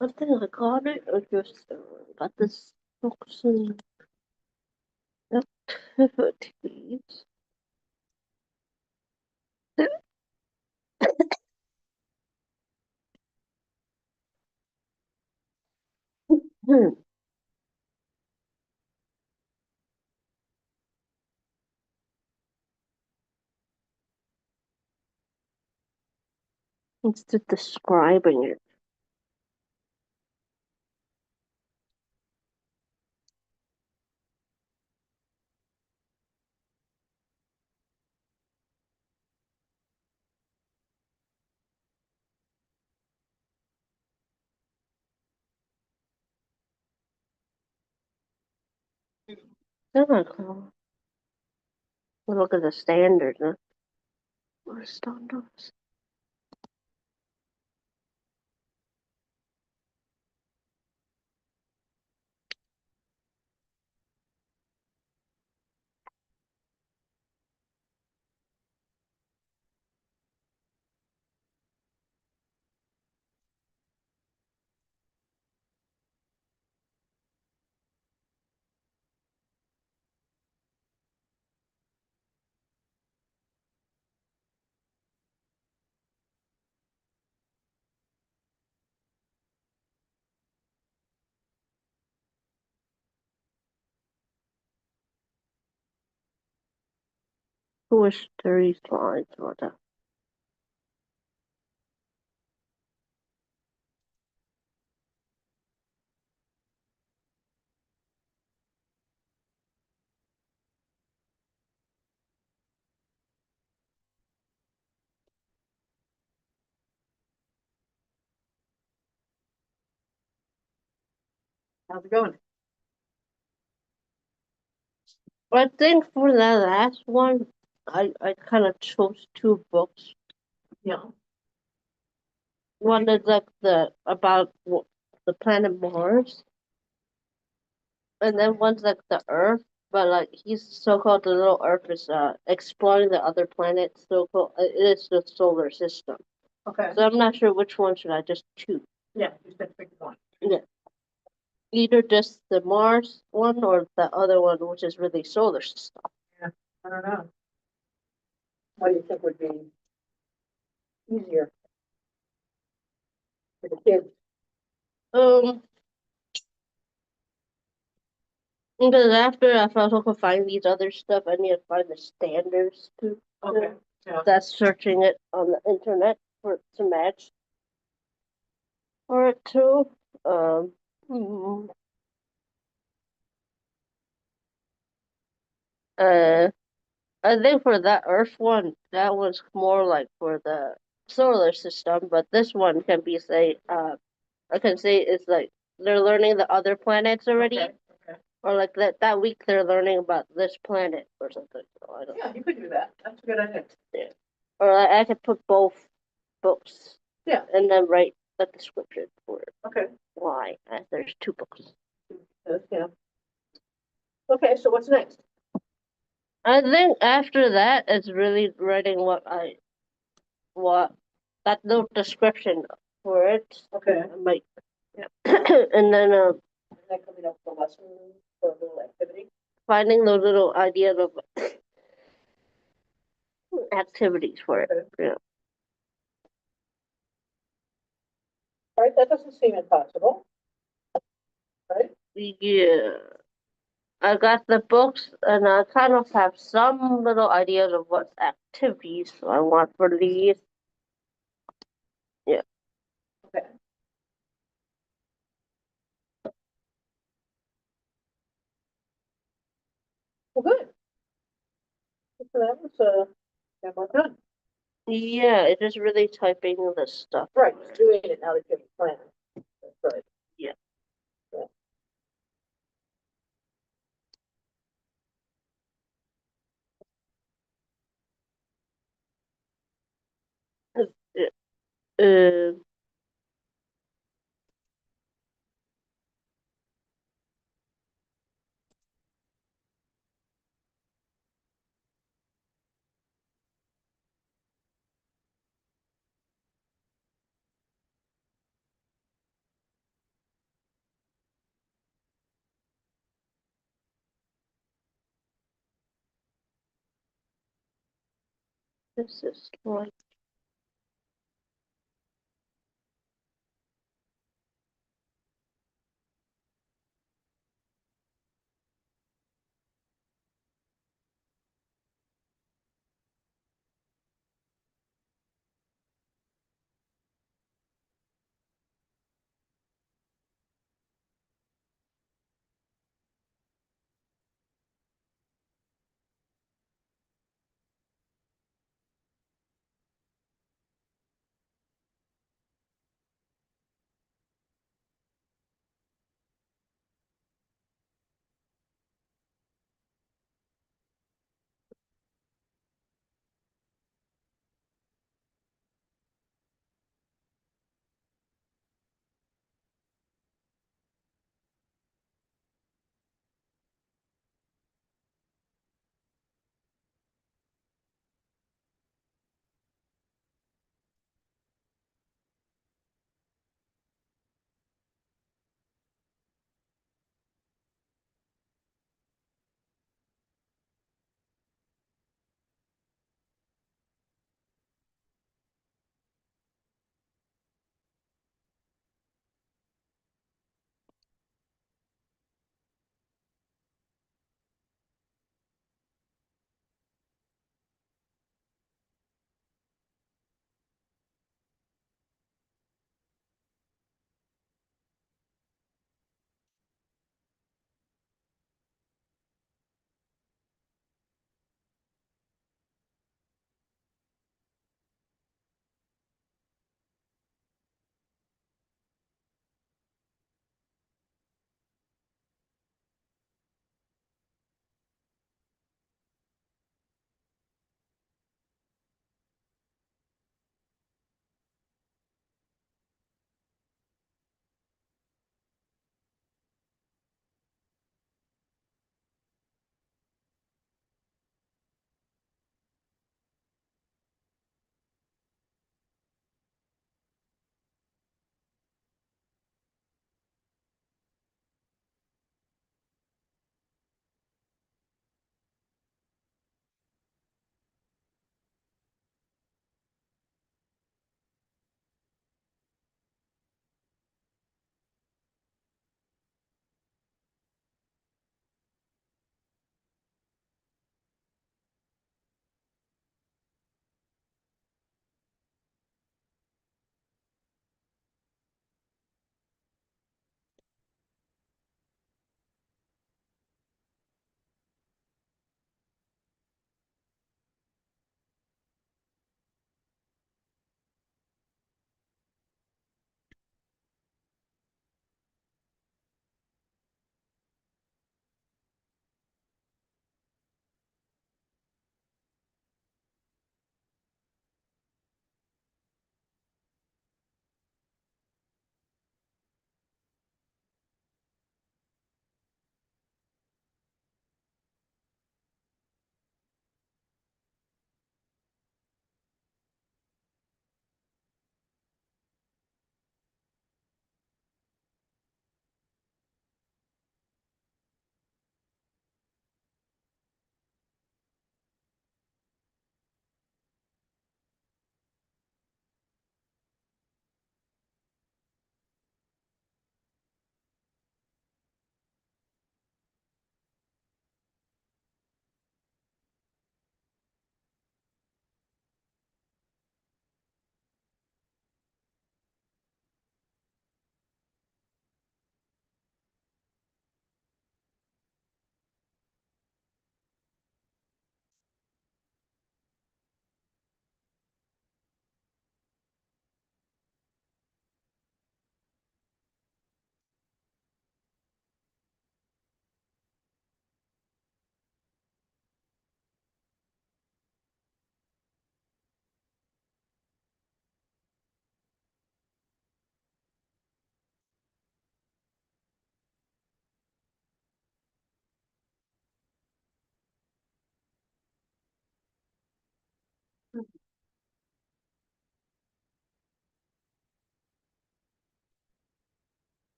I think I got it, or just got this books and activities. Hmm. Instead of describing it. Then I go look at the standards. Huh? What are standards? Who is 30 slides or that? How's it going? I think for that last one, I kind of chose two books. Yeah. One is like the planet Mars, and then one's like the Earth. But like he's so-called the little Earth is exploring the other planets. So-called it is the solar system. Okay. So I'm not sure which one should I just choose. Yeah, you said pick one. Yeah, either just the Mars one or the other one, which is really solar system. Yeah, I don't know. What do you think would be easier for the kids? Um, because after if I also can find these other stuff, I need to find the standards too. Okay. Yeah. That's searching it on the internet for it to match for it too. Um, hmm, uh, I think for that Earth one, that one's more like for the solar system, but this one can be I can say it's like they're learning the other planets already, Okay. Okay. or like that week they're learning about this planet or something. So I don't. Yeah, you could do that. That's a good idea. Yeah. Or like, I could put both books. Yeah. And then write a description for Okay. why, as there's two books. Yeah. Okay, so what's next? I think after that is really writing what that little description for it. Okay. I might, yeah. And then And then coming up with a lesson for a little activity. finding those little ideas of activities for it. Okay. Yeah. All right, that doesn't seem impossible. Right? Yeah. I got the books and I kind of have some little ideas of what activities I want for these. Yeah. Okay. Well, good. So that was, demo done. Yeah, it is really typing this stuff. Right, just doing it now that you have a plan. That's right. Yeah. Yeah. Uh, this is like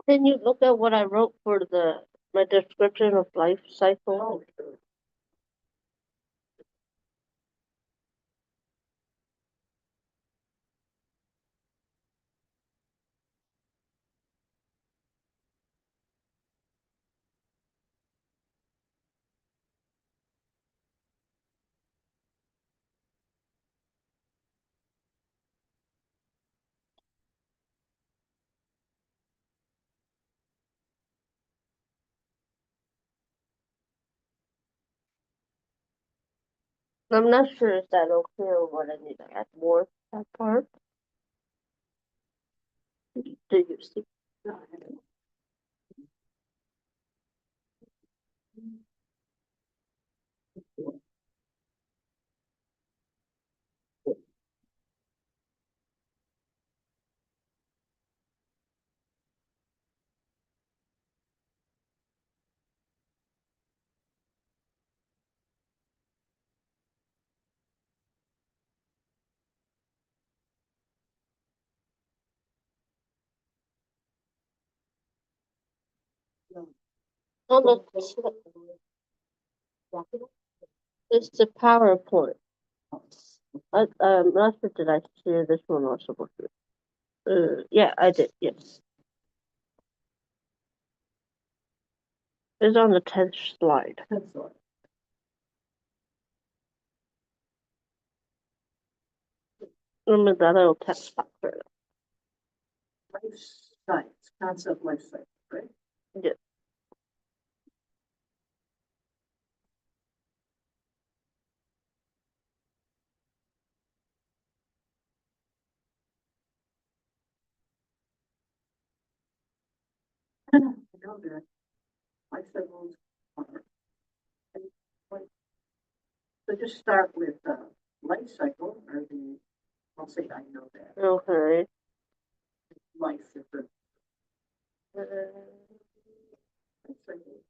Can you look at what I wrote for my description of life cycle? I'm not sure if that okay or what I need to add more to that part. Do you see? Oh, look, it's the PowerPoint. Not sure did I share this one also before? Yeah, I did. Yes, it's on the 10th slide. Remember that little text box there? Life science, concept life cycle, right? Yeah. I know that life cycles are. and like, So just start with life cycle, or I'll say I know that. Okay. Life is the Uh, life cycle.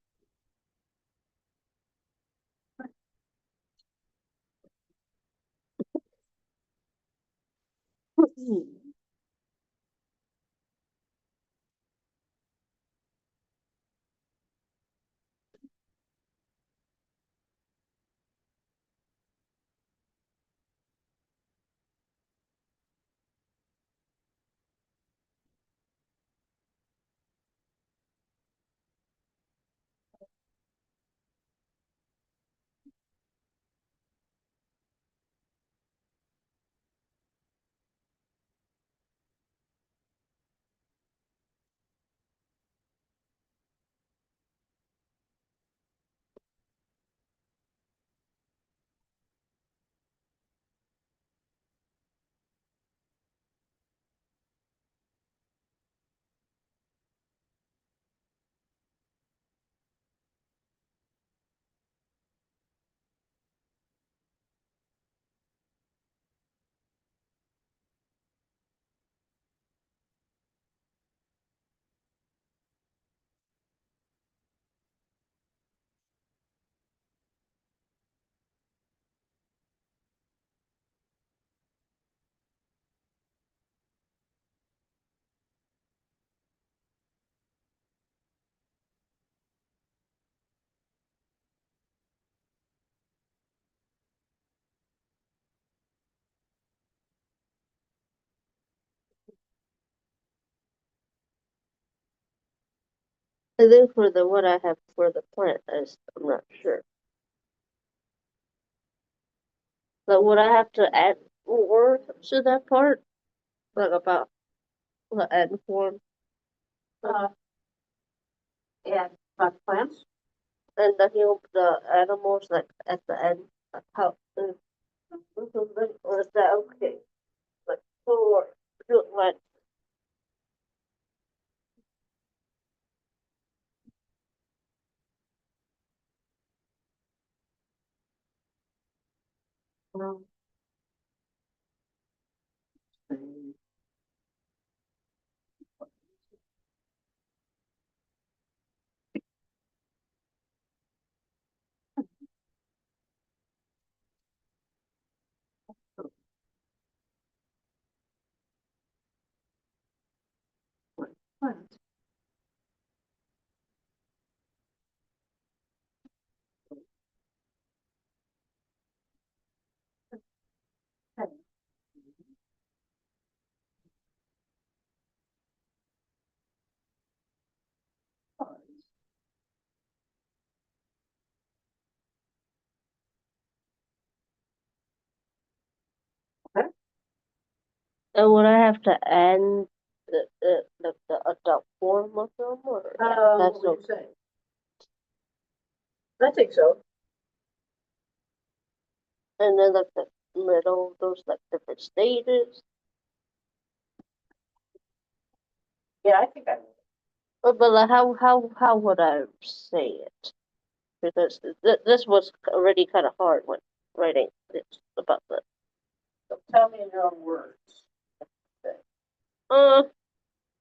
and then for the what I have for the plant, I'm not sure. But would I have to add more to that part? Like about the end form Uh, and plants. and the animals like at the end, like how or is that okay? Like or do it like Um, plants. And would I have to end the adult form of them, or that's What would you okay? say? I think so. And then like the middle, those like different stages. Yeah, I think I would. But like, how would I say it? Because this was already kind of hard when writing this about the. So tell me in your own words. Okay. Uh,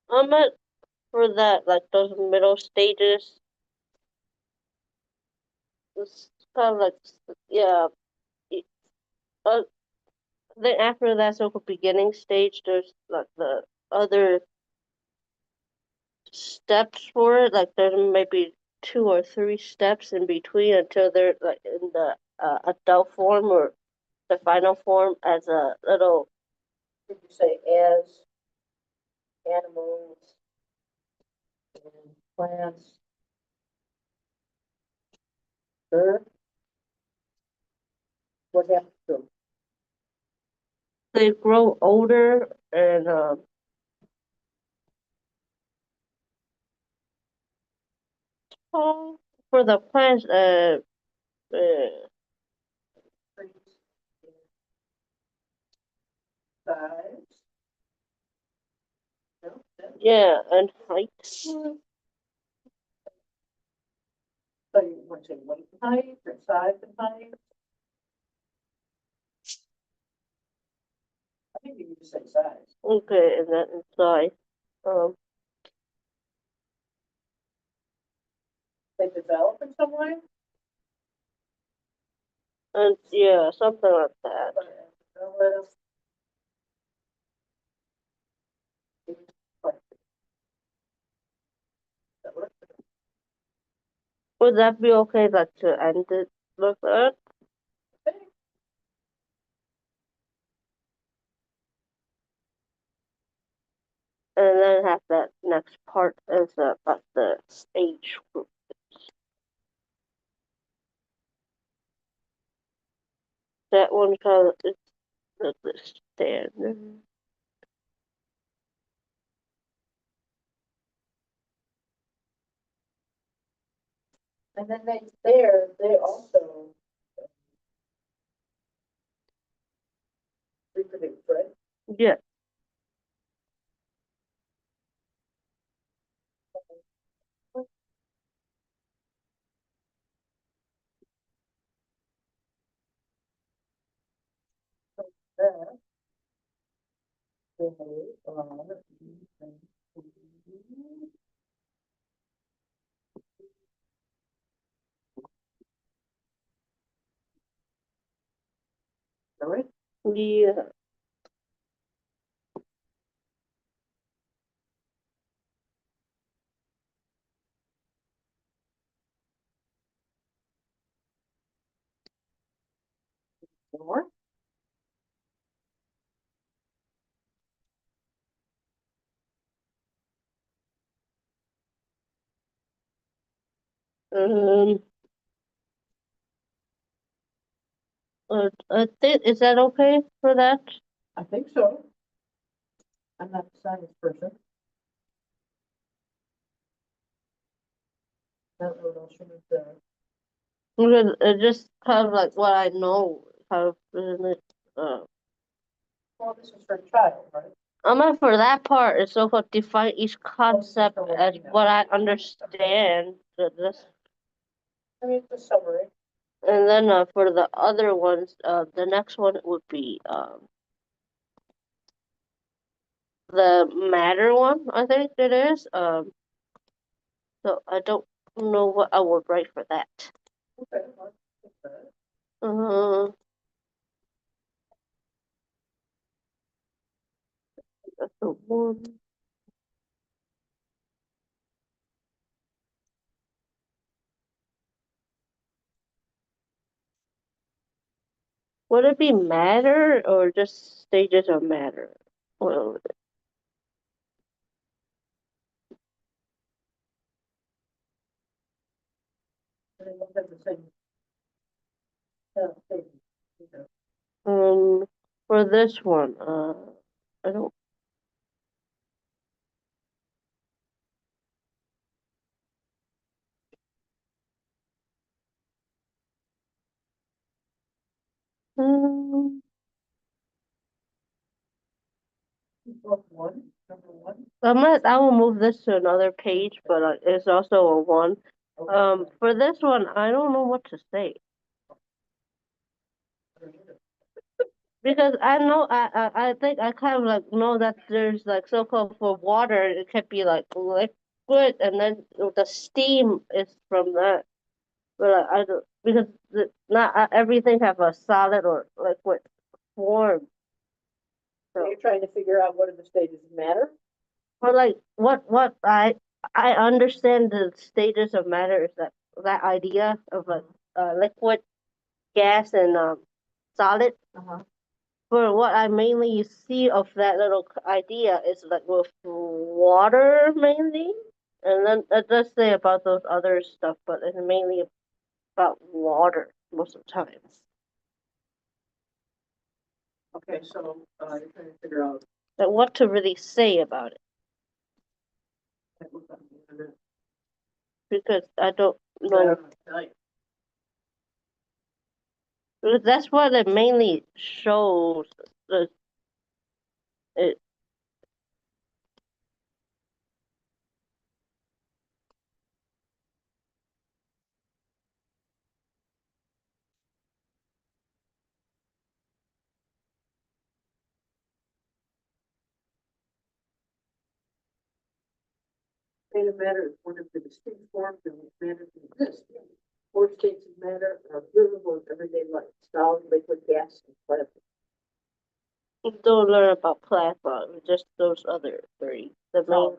I'm at for that like those middle stages. It's kind of like yeah. y- Uh, then after that, so the beginning stage, there's like the other steps for it. Like there might be two or three steps in between until they're like in the adult form or the final form as a little. Did you say as animals and plants? Sure. What happens to them? They grow older and oh, for the plants uh Trees, size. No, yeah and heights. so you want to say weight and height or size and height? I think you can just say size. Okay, and then inside um They develop in some way. and yeah something like that. But, develop, like, develop. Would that be okay like to end it like that? And then have that next part is about the age group. That one kind of is the standard. And then they also reproduce, right? Yeah. That they are right? Yeah. More. Um. I think is that okay for that? I think so. I'm not a science person. I don't know what else you need to. Because it's just kind of like what I know, kind of isn't it? Well, this is for a child, right? I'm not for that part. It's so called define each concept for what as you know. what I understand. This, I mean, it's a summary. and then for the other ones, the next one would be the matter one. I think it is. So I don't know what I would write for that. Okay, well, that's good. Uh, that's the one. Would it be matter or just stages of matter? Well, And they both have the same thing. You know. for this one, I don't. Um, Number 1. I will move this to another page, but it's also a one. For this one, I don't know what to say because I know I think I kind of like know that there's like so-called for water, it can be like liquid, and then the steam is from that. But I don't because not everything have a solid or liquid form. So So, you're trying to figure out what are the stages of matter? or like what I understand the stages of matter is that idea of like liquid, gas, and solid. Uh-huh. But what I mainly see of that little idea is like with water mainly, and then it does say about those other stuff, but it's mainly about water most of the time. Okay, so you're trying to figure out Like what to really say about it what's on the internet. because I don't I know. don't know what to tell you. Because that's what it mainly shows. The it State of matter is one of the distinct forms in which matter can exist. 4 states of matter are observable in everyday life: solid, liquid, gas, and plasma. don't learn about plasma. Just those other three. The main.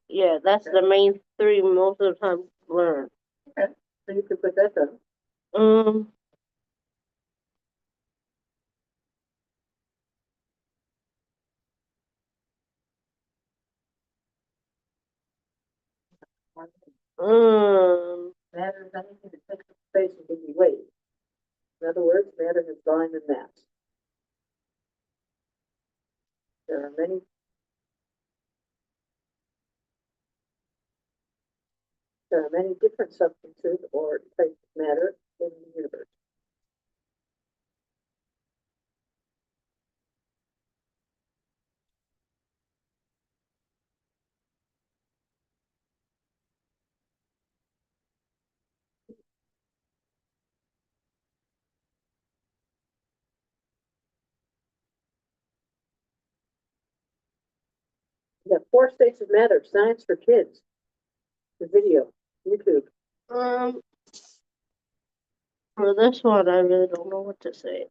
Yeah, that's the main three most of the time learn. Okay, so you can put that down. Um. Matter is anything that takes up space and can be weighed. In other words, matter has volume and mass. There are many There are many different substances or types of matter in the universe. We have 4 states of matter: science for kids, the video, YouTube. Um. For this one, I really don't know what to say.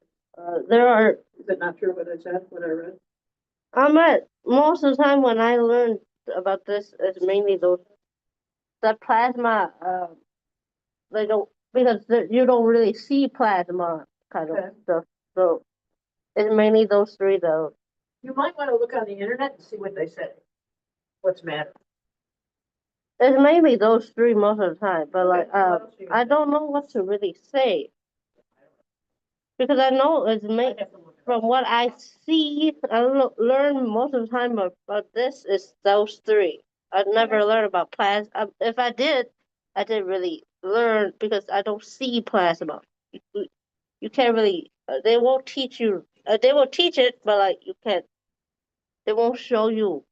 There are. Is it not true what I said, what I read? I'm at most of the time when I learned about this, it's mainly those the plasma. They don't because you don't really see plasma kind of Okay. stuff. So it's mainly those three though. You might want to look on the internet and see what they say. What's matter? It's mainly those three most of the time. But like what else do you I think? don't know what to really say because I know it's I made have to look it from up. what I see. I learn most of the time about this is those three. I never learned about plasma. If I did, I didn't really learn because I don't see plasma. You, you can't really. They won't teach you. They will teach it, but like you can't. They won't show you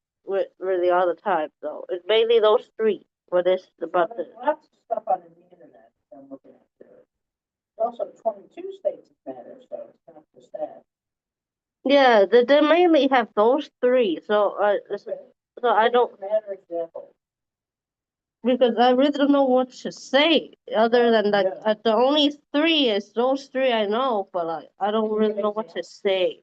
really all the time. So it's mainly those three. What is about There's this? lots of stuff on the internet that I'm looking at there. There's also 22 states of matter, so it's not just that. Yeah, they mainly have those three. So so I don't Matter example. because I really don't know what to say other than that. Yeah. The only three is those three I know, but like I don't really know what to say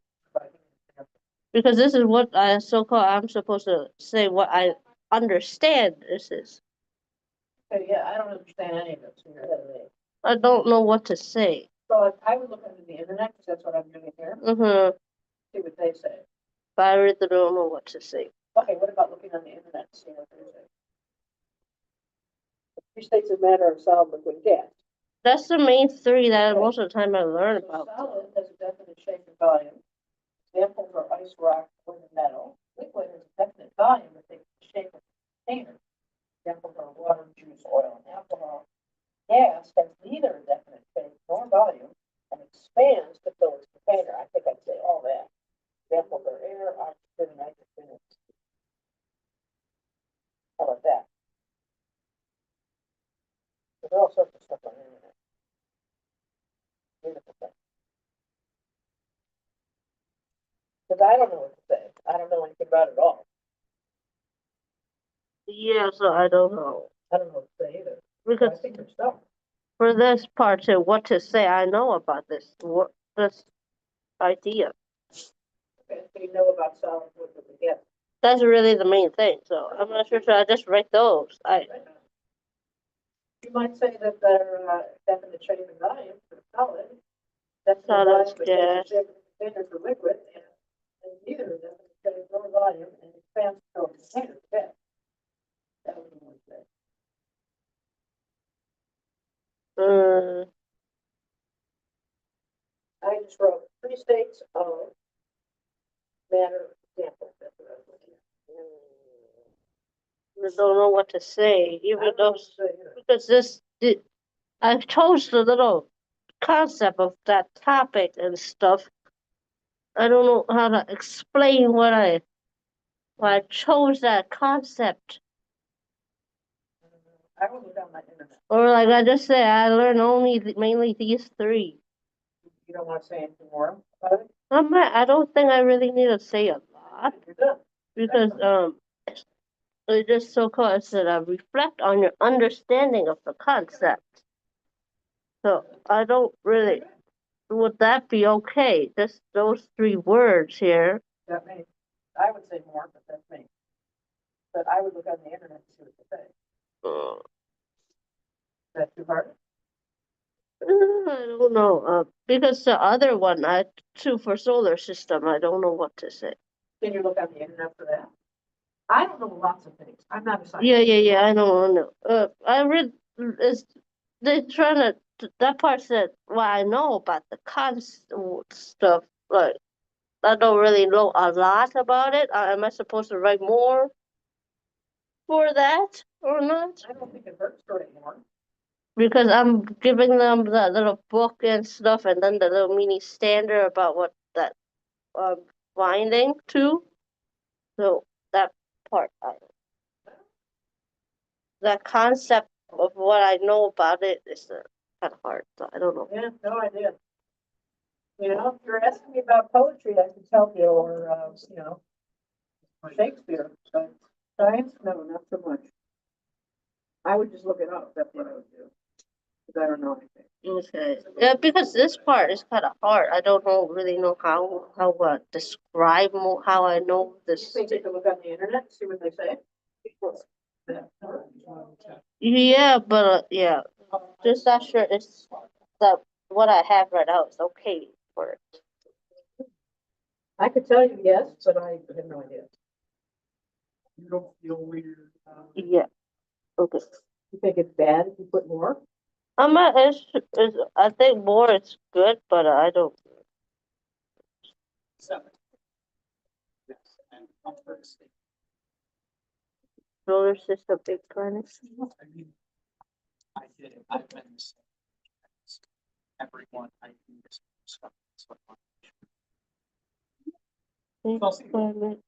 because this is what I so-called I'm supposed to say what I understand. This is Okay, yeah, I don't understand any of this here. I don't know what to say. So I would look under the internet because that's what I'm doing here. Mm-hmm. See what they say. But I really don't know what to say. Okay, what about looking on the internet and seeing what they say? The 3 states of matter are solid, liquid, and gas. That's the main three that Okay. most of the time I learn So about. solid has a definite shape and volume. Examples are ice, ice, rock, wood, and metal. Liquid has a definite volume that takes the shape of a container. Examples are water, juice, oil, and alcohol. Gas has neither a definite shape nor volume and expands to fill its container. I think I'd say all that. Examples are air, oxygen, nitrogen, and how about that? There's all sorts of stuff on the internet. Beautiful thing. Because I don't know what to say. I don't know anything about it at all. Yeah, so I don't know. I don't know what to say either. So I Because think there's stuff. for this part too, what to say, I know about this idea. Okay, so you know about solid wood with the gas. That's really the main thing. So I'm not sure. Should I just write those? You might say that they're definite shape and volume for solid. Definite Solid volume, but gas. shape of the container for liquid, and neither definite shape nor volume, and expands to a container for gas. That would be one thing. Uh, I just wrote three states of matter example. That's what I was looking at. I don't know what to say, I even don't know though what to say either. because I chose the little concept of that topic and stuff. I don't know how to explain why I chose that concept. I will look on my internet. Or like I just said, I learned only mainly these three. You don't want to say anything more about it? I don't think I really need to say a lot You're done. because it just so called it said reflect on your understanding of the concept. So I don't really would that be okay? Just those three words here. That may, I would say more, but that's me. But I would look on the internet to see what they say. Uh, That's too hard. I don't know. Because the other one, I two for solar system, I don't know what to say. Can you look on the internet for that? I don't know lots of things. I'm not a Yeah, scientist. yeah, yeah. I don't know. I read is they trying to that part said what I know about the cons stuff. Like I don't really know a lot about it. Am I supposed to write more for that or not? I don't think it hurts to write more. Because I'm giving them that little book and stuff, and then the little mini standard about what that um binding to. So that part, that concept of what I know about it is kind of hard. So I don't know. Yeah, no idea. You know, if you're asking me about poetry, I could help you, or, Shakespeare, but science, no, not so much. I would just look it up. That's what I would do. Because I don't know anything. Okay. Yeah, because this part is kind of hard. I don't know really know how describe more how I know You this. think you could look on the internet and see what they say? Yeah, but yeah, just not sure it's that what I have right now is okay for it. I could tell you yes, but I have no idea. You don't feel weird. Yeah. Okay. You think it's bad if you put more? I think more is good, but I don't. Seven. Yes, and comfort state. Solar system, big planet. I mean, I did it. I've been the same. Everyone I do this stuff. That's what I'm Big planet.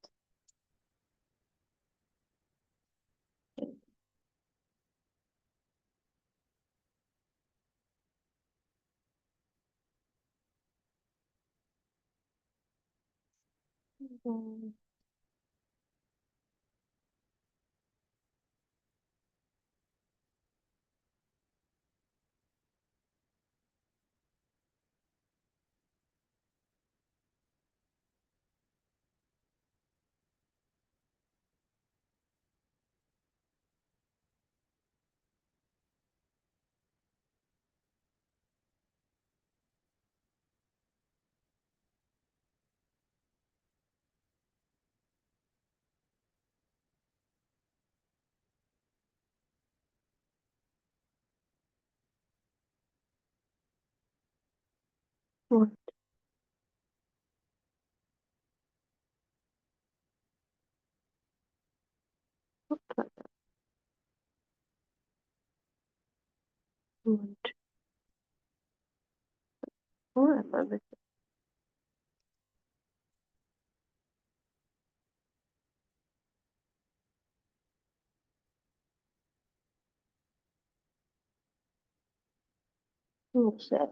One, two, four, am I missing? Seven.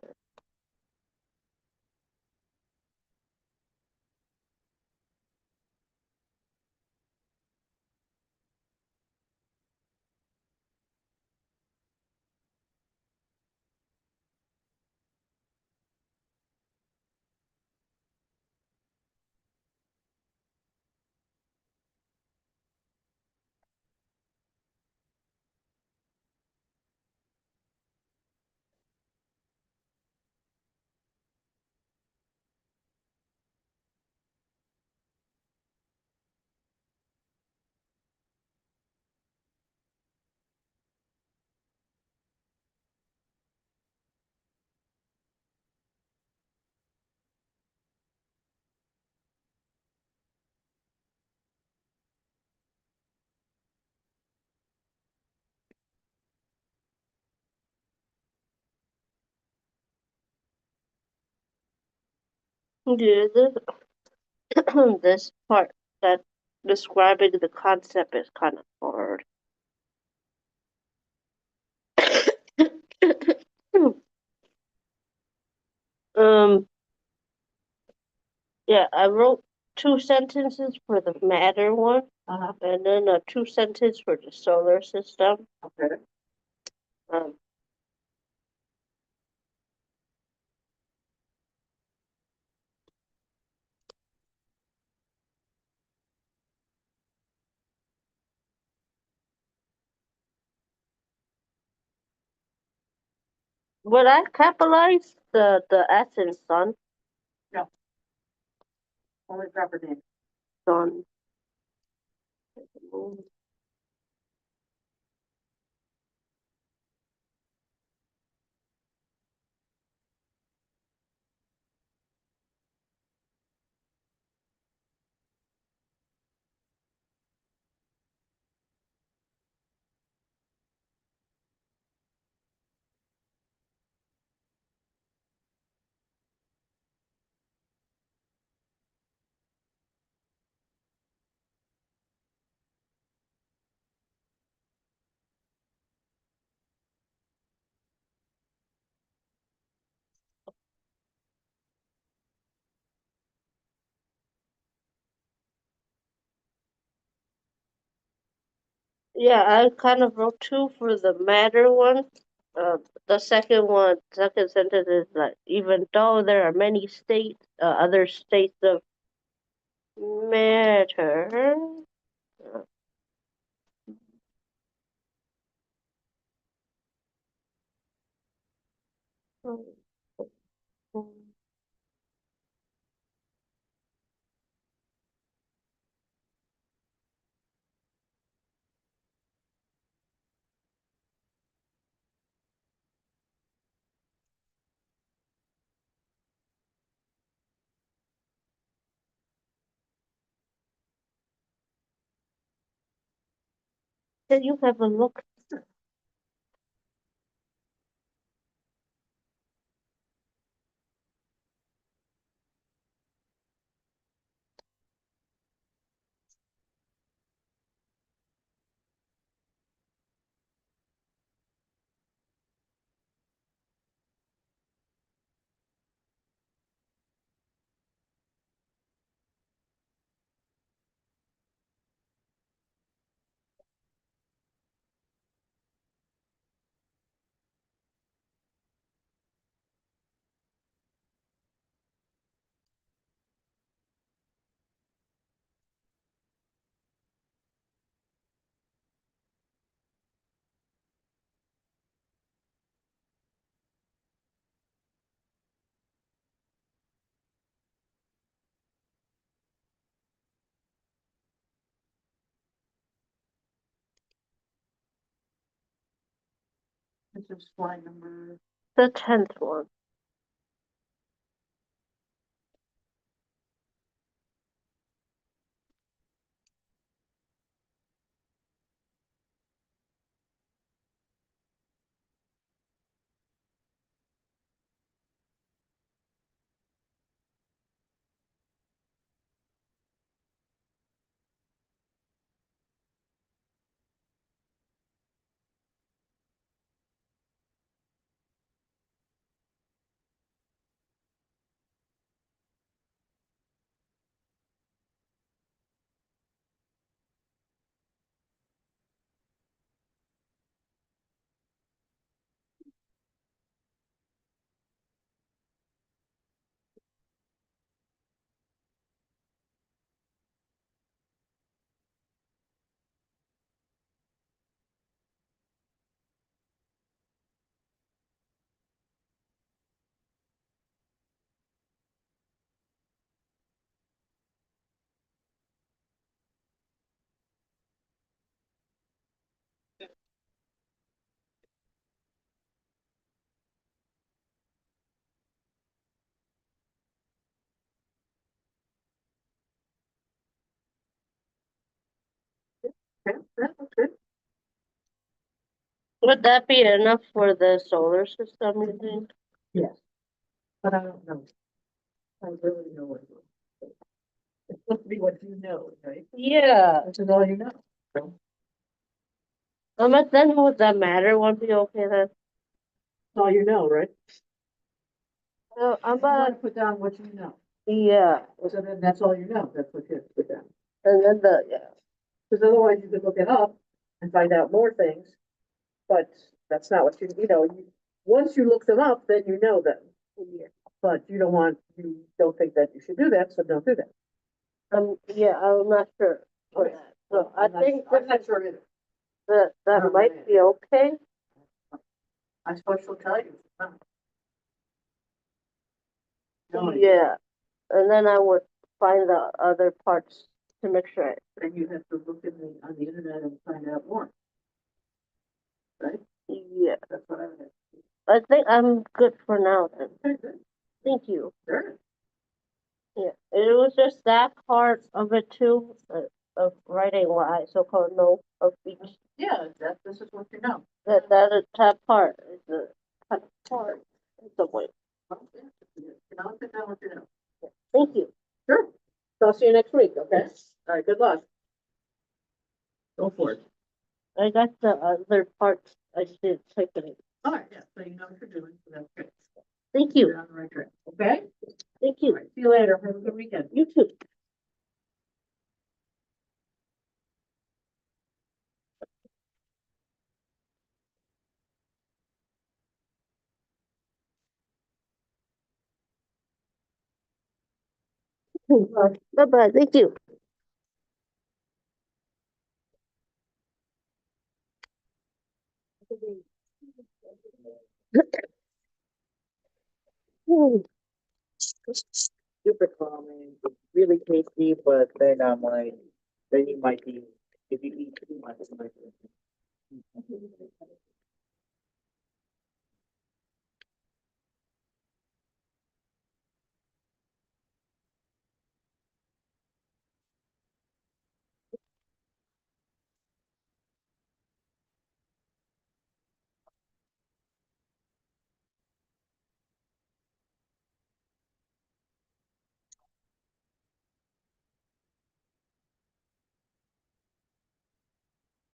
Yeah, this this part that describing the concept is kind of hard. um, yeah, I wrote two sentences for the matter one, and then a two sentence for the solar system. Okay. Um, would I capitalize the S in sun? No. Only proper name. Sun. Yeah, I kind of wrote two for the matter one. The second sentence is like, even though there are many states, other states of matter. Uh, Can you have a look? This is slide number. The 10th one. Okay, that's good. Would that be enough for the solar system, you think? Yes. But I don't know. I really know what it is. It's supposed to be what you know, right? Yeah. This is all you know. So, But then would that matter? Won't be okay then? it's all you know, right? I'm You gotta about, put down what you know. yeah. So then that's all you know. That's what you have to put down. And then yeah. Because otherwise you could look it up and find out more things. But that's not what once you look them up, then you know them. Yeah. But you don't think that you should do that, so don't do that. Yeah, I'm not sure for Okay. that. So I think I'm not sure either. that don't might know. be okay. I suppose she'll tell you. No idea. Yeah. And then I would find the other parts to make sure. Then you have to look on the internet and find out more, right? Yeah. That's what I would have. I think I'm good for now then. Okay, good. Thank you. Sure. Yeah. It was just that part of it too, of writing what I so-called know of each. Yeah, this is what you know. That part is the kind of part in some way. Okay. You know, sit down what you know. Thank you. Sure. So I'll see you next week, okay? All right, good luck. Go for it. I got the other parts. I just didn't type it in. All right, yeah, so you know what you're doing, so that's good. Thank You're you. on the right track, okay? Thank All you. right, see you later. Have a good weekend. You too. Bye bye. Thank you. Super calming, it's really tasty, but then I'm like, then you might be, if you eat too much, it might be.